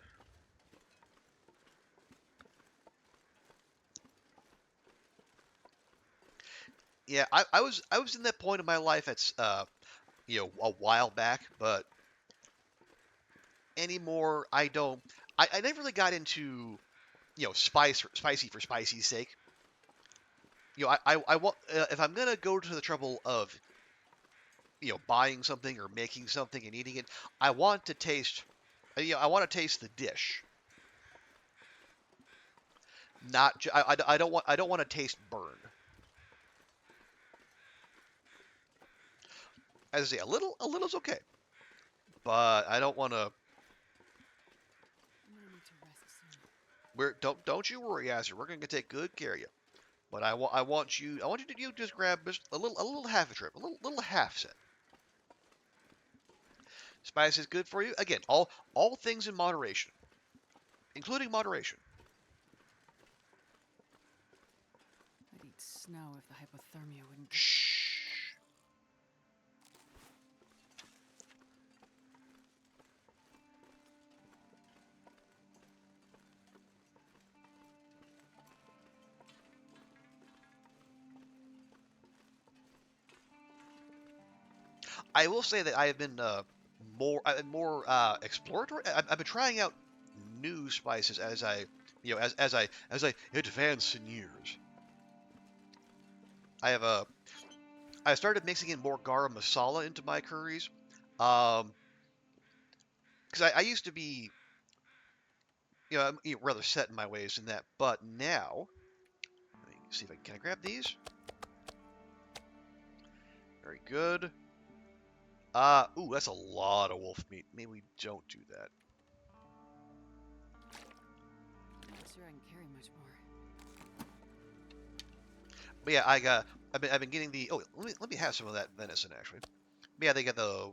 Yeah, I was in that point in my life at a while back, but anymore I don't. I never really got into spicy for spicy's sake. I want if I'm gonna go to the trouble of buying something or making something and eating it, I want to taste. I want to taste the dish. Not I don't want to taste burn. As I say, a little's okay, but I don't want to. I'm gonna need to rest soon. Don't you worry, Astrid. We're gonna take good care of you. But I want you to just grab just a little half a trip, a little half set. Spice is good for you. Again, all things in moderation, including moderation. I'd eat snow if the hypothermia wouldn't. Shh. I will say that I have been more exploratory. I've been trying out new spices as as I advance in years. I have I started mixing in more garam masala into my curries. Um, because I used to be I'm rather set in my ways in that, but now let me see if can I grab these. Very good. Ooh, that's a lot of wolf meat. Maybe we don't do that. I'm not sure I can carry much more. But yeah, I've been getting the. Oh, let me have some of that venison actually. But yeah, they got the.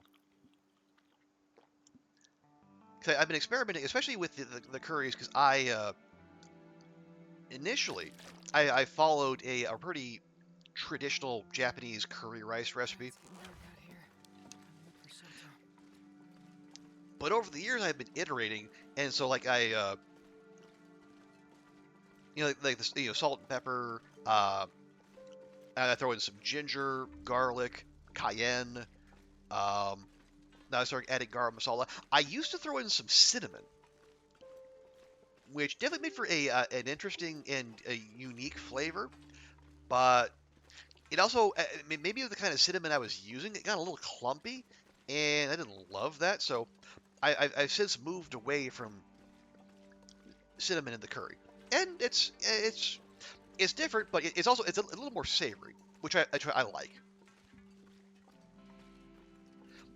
'Cause I've been experimenting, especially with the curries, because initially I followed a pretty traditional Japanese curry rice recipe, It's getting dark out here. Gotta look for shelter. but over the years I've been iterating, and so like like this salt and pepper, and I throw in some ginger, garlic, cayenne. Now I started adding garam masala. I used to throw in some cinnamon, which definitely made for an interesting and a unique flavor. But it also maybe the kind of cinnamon I was using, it got a little clumpy, and I didn't love that. So I've since moved away from cinnamon in the curry, and it's different, but it's also it's a little more savory, which I like.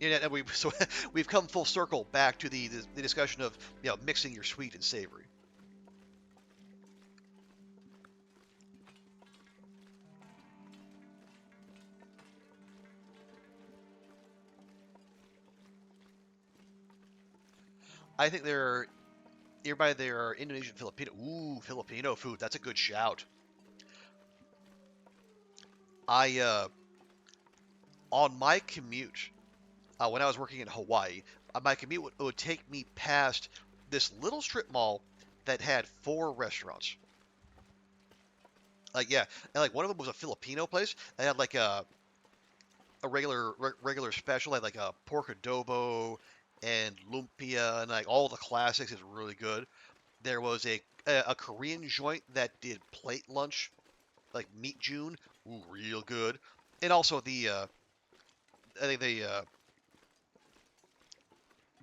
And we so we've come full circle back to the discussion of mixing your sweet and savory. I think nearby there are Indonesian Filipino. Ooh, Filipino food. That's a good shout. I on my commute when I was working in Hawaii, my commute would take me past this little strip mall that had 4 restaurants. Like yeah, and like one of them was a Filipino place. They had like a regular special. They had like a pork adobo and lumpia and like all the classics. Is really good. There was a Korean joint that did plate lunch, like meat June, ooh, real good. And also I think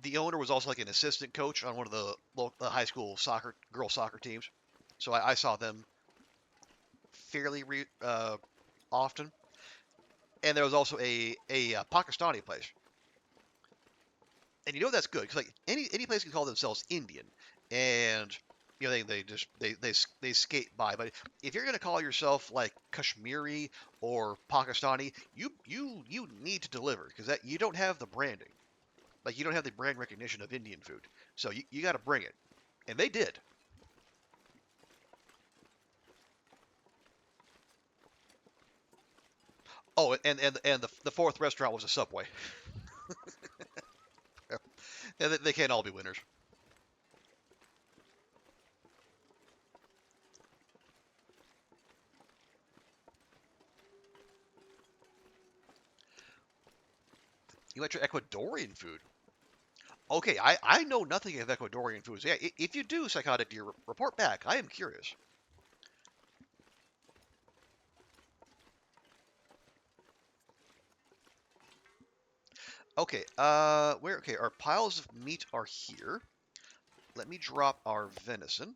the owner was also like an assistant coach on one of the local, high school girls soccer teams, so I saw them fairly often. And there was also a Pakistani place, and that's good because like any place can call themselves Indian, and they skate by. But if you're gonna call yourself like Kashmiri or Pakistani, you need to deliver because that you don't have the branding. Like you don't have the brand recognition of Indian food. So you got to bring it, and they did. Oh, and the fourth restaurant was a Subway. And they can't all be winners. You might try Ecuadorian food. Okay, I know nothing of Ecuadorian foods. Yeah, if you do, Psychotic Deer, report back. I am curious. Okay, okay, our piles of meat are here. Let me drop our venison.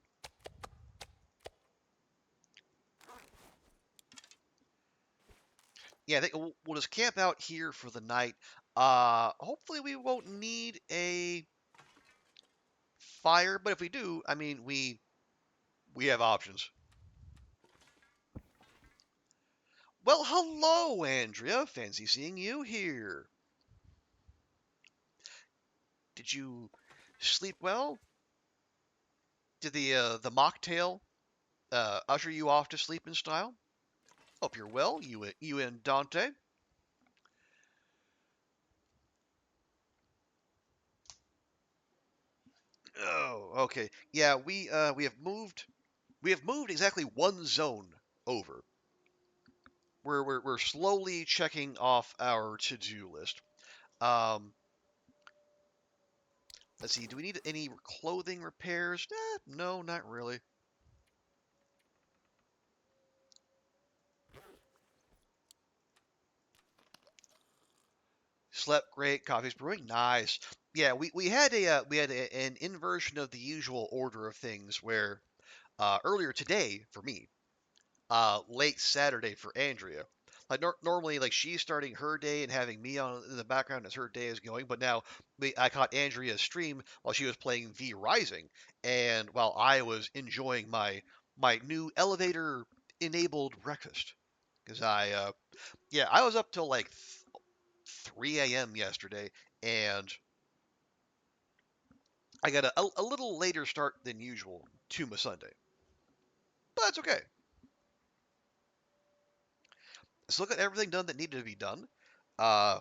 Yeah, I think we'll just camp out here for the night. Hopefully we won't need a fire, but if we do, I mean, we have options. Well, hello, Andrea. Fancy seeing you here. Did you sleep well? Did the mocktail usher you off to sleep in style? Hope you're well, you and Dante. Oh, okay. Yeah, we have moved exactly one zone over. We're slowly checking off our to-do list. Um, let's see. Do we need any clothing repairs? No, not really. Slept great. Coffee's brewing. Nice. Yeah, we had an inversion of the usual order of things where earlier today for me, late Saturday for Andrea. Like normally, like she's starting her day and having me on in the background as her day is going. But now I caught Andrea's stream while she was playing V Rising, and while I was enjoying my new elevator enabled breakfast, because I was up till like 3 a.m. yesterday, and I got a little later start than usual to my Sunday, but that's okay. Let's look at everything done that needed to be done. Uh,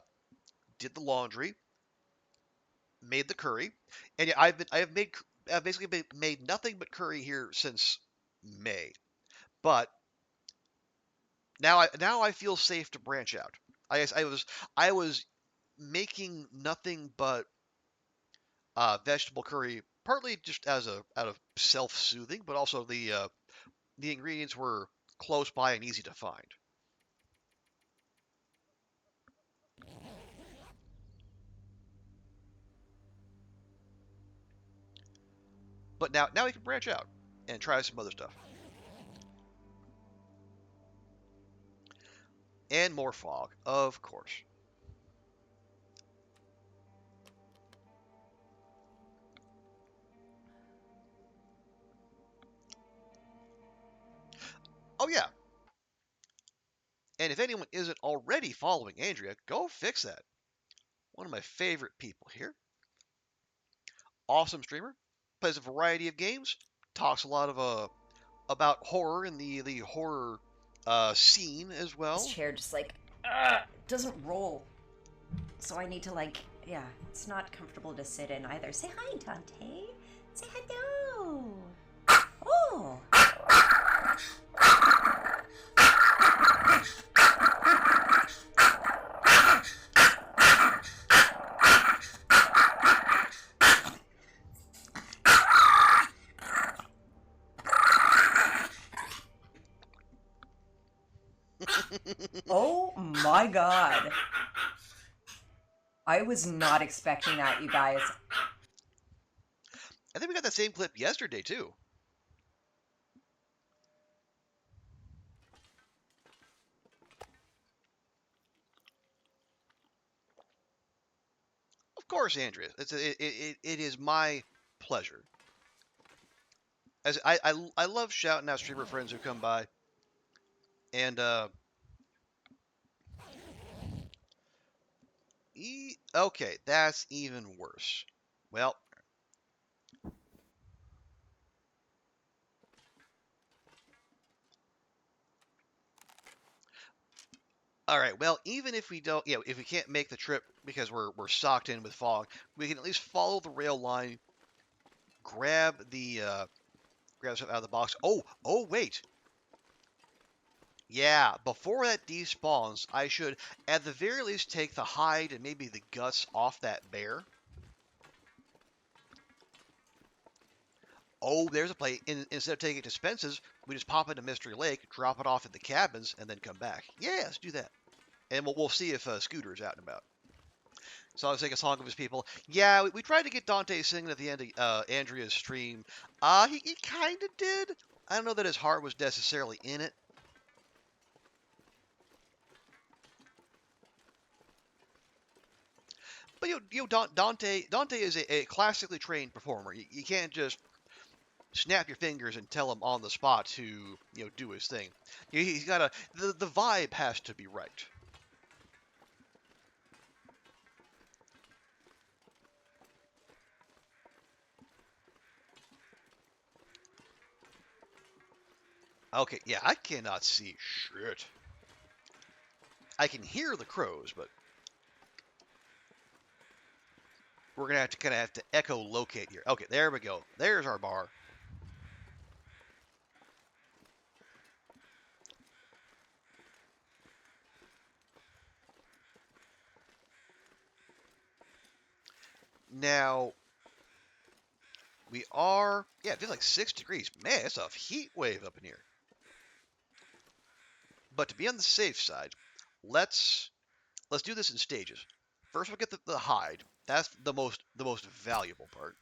did the laundry, made the curry, and yeah, I've basically made nothing but curry here since May. But now I feel safe to branch out. I was making nothing but vegetable curry, partly just as a out of self-soothing, but also the ingredients were close by and easy to find. But now we can branch out and try some other stuff. And more fog, of course. Oh yeah, and if anyone isn't already following Andrea, go fix that. One of my favorite people here. Awesome streamer. Plays a variety of games. Talks a lot of about horror and the horror scene as This well. chair just like doesn't roll, so I need to like it's not comfortable to sit in either. Say hi, Dante. Say hello. Oh. Oh my god. I was not expecting that, you guys. I think we got that same clip yesterday too. Of course, Andrea. It is my pleasure. As I love shouting out streamer friends who come by, and okay, that's even worse. Well, all right. Well, even if we don't, if we can't make the trip because we're socked in with fog, we can at least follow the rail line, grab stuff out of the box. Oh, wait. Yeah, before that despawns, I should at the very least take the hide and maybe the guts off that bear. Oh, there's a play. Instead of taking it to Spence's, we just pop into Mystery Lake, drop it off at the cabins, and then come back. Yeah, let's do that. And we'll see if Scooter's out and about. So I'll sing a song of his people. Yeah, we tried to get Dante singing at the end of Andrea's stream. He kind of did. I don't know that his heart was necessarily in it. But Dante is a classically trained performer. You can't just snap your fingers and tell him on the spot to do his thing. He's got the vibe has to be right. Okay, yeah, I cannot see shit. I can hear the crows, but we're gonna have to echolocate here. Okay, there we go. There's our bar. Now we are, yeah, it feels like 6 degrees. Man, it's a heat wave up in here. But to be on the safe side, let's do this in stages. First, we'll get the hide. That's the most valuable part.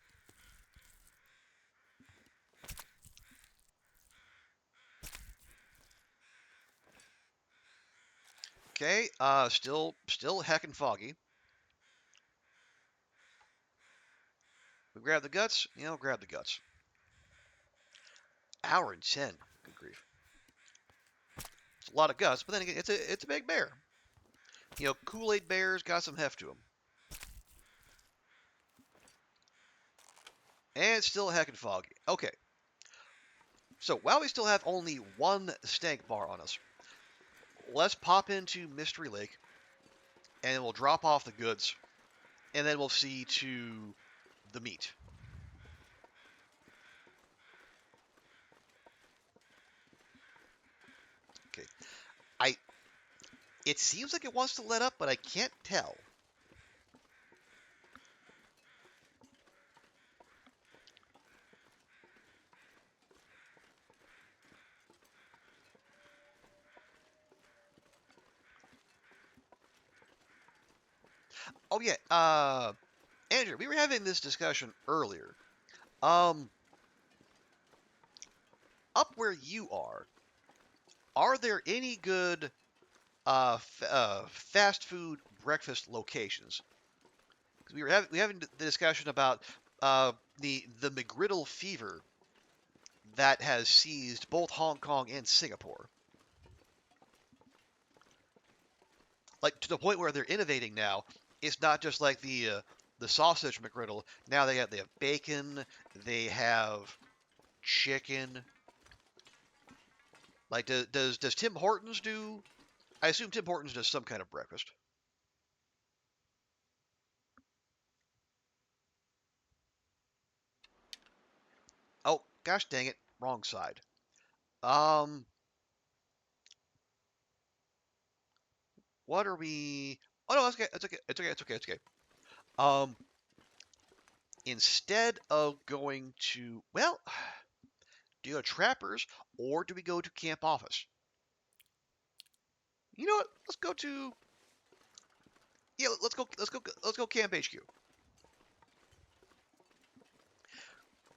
Okay, still heckin' foggy. We grab the guts, grab the guts. Hour and 10. Good grief. It's a lot of guts, but then again, it's a big bear. Kool-Aid bears got some heft to them. And it's still heckin' foggy. Okay. So while we still have only one stank bar on us, let's pop into Mystery Lake, and we'll drop off the goods, and then we'll see to the meat. Okay. It seems like it wants to let up, but I can't tell. Oh yeah, Andrew, we were having this discussion earlier. Up where you are there any good fast food breakfast locations? Because we were having the discussion about the McGriddle fever that has seized both Hong Kong and Singapore. Like to the point where they're innovating now. It's not just like the sausage McGriddle. Now they have bacon, they have chicken. Like does Tim Hortons do? I assume Tim Hortons does some kind of breakfast. Oh gosh dang it, wrong side. Um, what are we? Oh no, that's okay. It's okay. It's okay. It's okay. It's okay. Um, instead of going to, well, do you go to Trappers or do we go to Camp Office? You know what? Let's go to, yeah, let's go Camp HQ.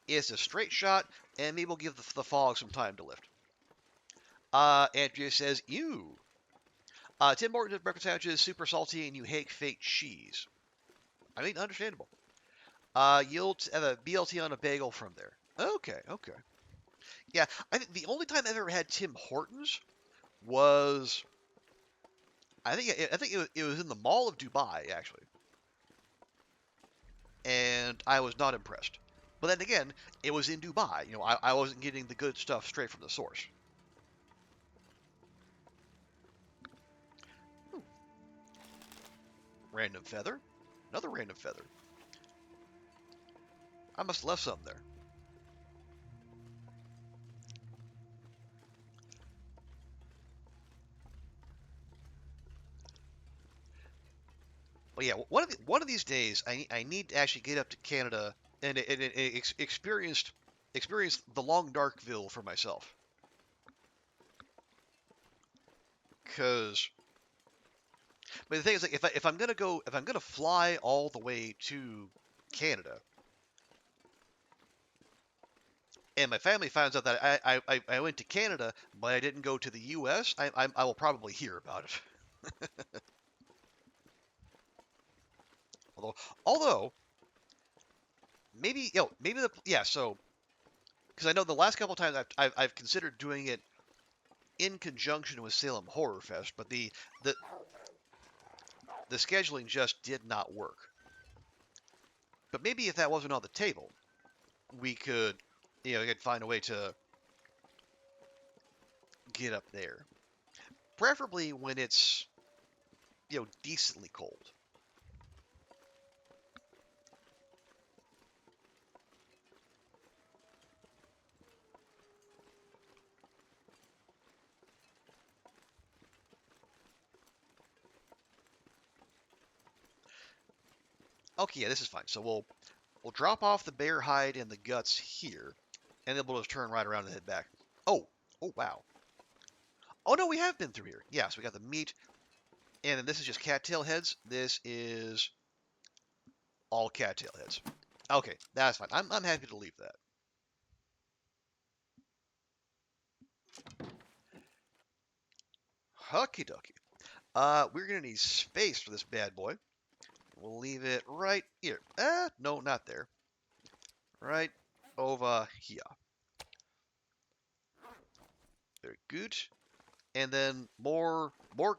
It's a straight shot, and maybe we'll give the fog some time to lift. Andrea says, ew. Tim Hortons breakfast sandwiches super salty, and you hate fake cheese. I mean, understandable. You'll have a BLT on a bagel from there. Okay, okay. Yeah, I think the only time I've ever had Tim Hortons was I think it was in the Mall of Dubai actually, and I was not impressed. But then again, it was in Dubai. You know, I wasn't getting the good stuff straight from the source. Ooh, random feather, another random feather. I must have left some there. But yeah, one of these days, I need to actually get up to Canada and experience the long Darkville for myself. Cause, but the thing is, like, if I'm gonna fly all the way to Canada, and my family finds out that I went to Canada, but I didn't go to the U.S., I will probably hear about it. Although maybe maybe the yeah so because I know the last couple times I've considered doing it in conjunction with Salem Horror Fest, but the the scheduling just did not work. But maybe if that wasn't on the table, we could we could find a way to get up there. Preferably when it's decently cold. Okay, yeah, this is fine. So we'll drop off the bear hide and the guts here, and then we'll just turn right around and head back. Oh, oh wow. Oh no, we have been through here. Yeah, so we got the meat, and then this is just cattail heads. This is all cattail heads. Okay, that's fine. I'm happy to leave that. Hucky ducky. We're gonna need space for this bad boy. We'll leave it right here. No, not there. Right over here. Very good. And then more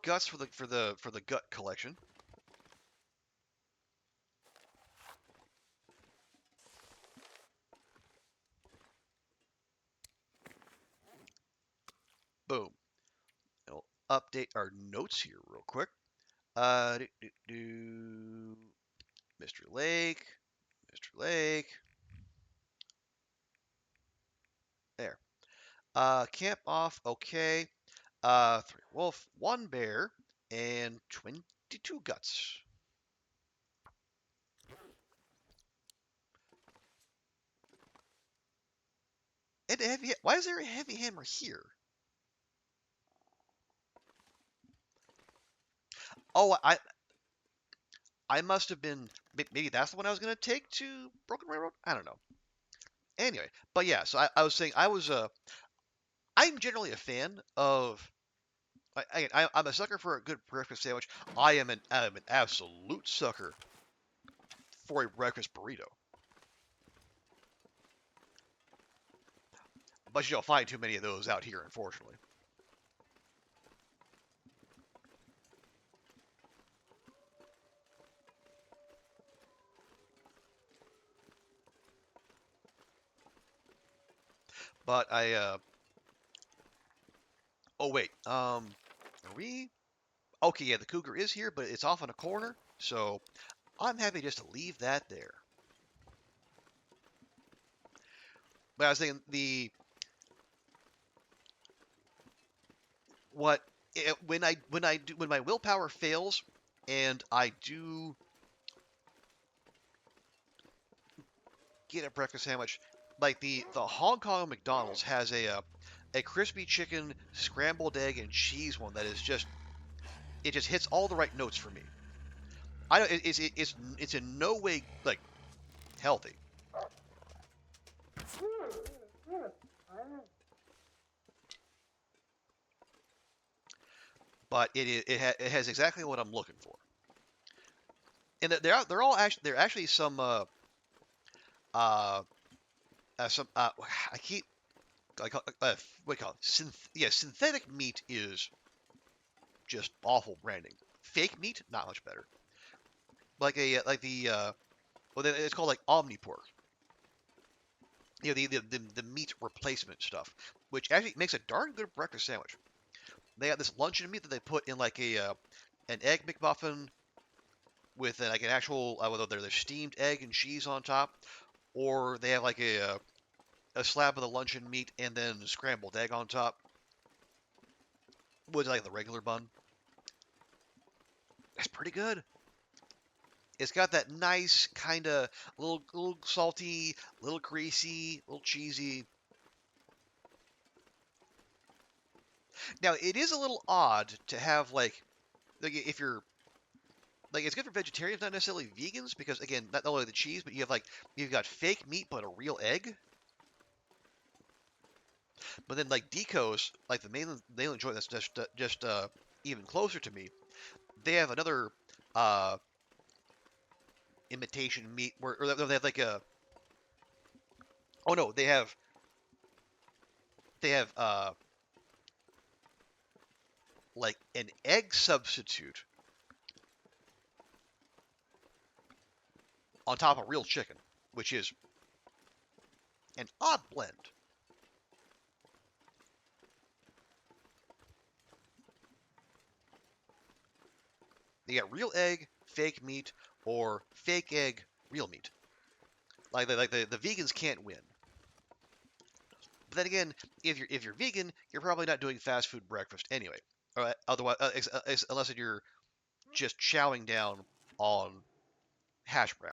guts for the gut collection. Boom. And we'll update our notes here real quick. Do, do, do. Mr. Lake, Mr. Lake. There. Camp off. Okay. 3 wolf, 1 bear, and 22 guts. And a heavy. Why is there a heavy hammer here? Oh, I must have been. Maybe that's the one I was gonna take to Broken Railroad. I don't know. Anyway, but yeah. So I was saying I'm generally a fan of. I'm a sucker for a good breakfast sandwich. I'm an absolute sucker for a breakfast burrito. But you don't find too many of those out here, unfortunately. But oh wait, are we? Okay, yeah, the cougar is here, but it's off in a corner, so I'm happy just to leave that there. But I was thinking what when my willpower fails and I do get a breakfast sandwich, like the Hong Kong McDonald's has a crispy chicken, scrambled egg, and cheese one that is just hits all the right notes for me. I don't it's in no way like healthy, but it has exactly what I'm looking for. And they're actually uh, some I keep like what do you call it? Synthetic meat is just awful branding. Fake meat, not much better. Well, it's called like Omni pork. The meat replacement stuff, which actually makes a darn good breakfast sandwich. They got this luncheon meat that they put in like an egg McMuffin with like an actual whether they're steamed egg and cheese on top, or they have like a slab of the luncheon meat and then scrambled egg on top with like the regular bun. It's pretty good. It's got that nice kind of little salty, little greasy, little cheesy. Now it is a little odd to have like if you're like it's good for vegetarians, not necessarily vegans, because again, not only the cheese, but you've got fake meat but a real egg. But then like Decos, like the mainland joint that's just even closer to me, they have another uh, imitation meat where or they have like a oh no they have like an egg substitute on top of real chicken, which is an odd blend. They got real egg, fake meat, or fake egg, real meat. The vegans can't win. But then again, if you're vegan, you're probably not doing fast food breakfast anyway. Otherwise, unless you're just chowing down on hash browns.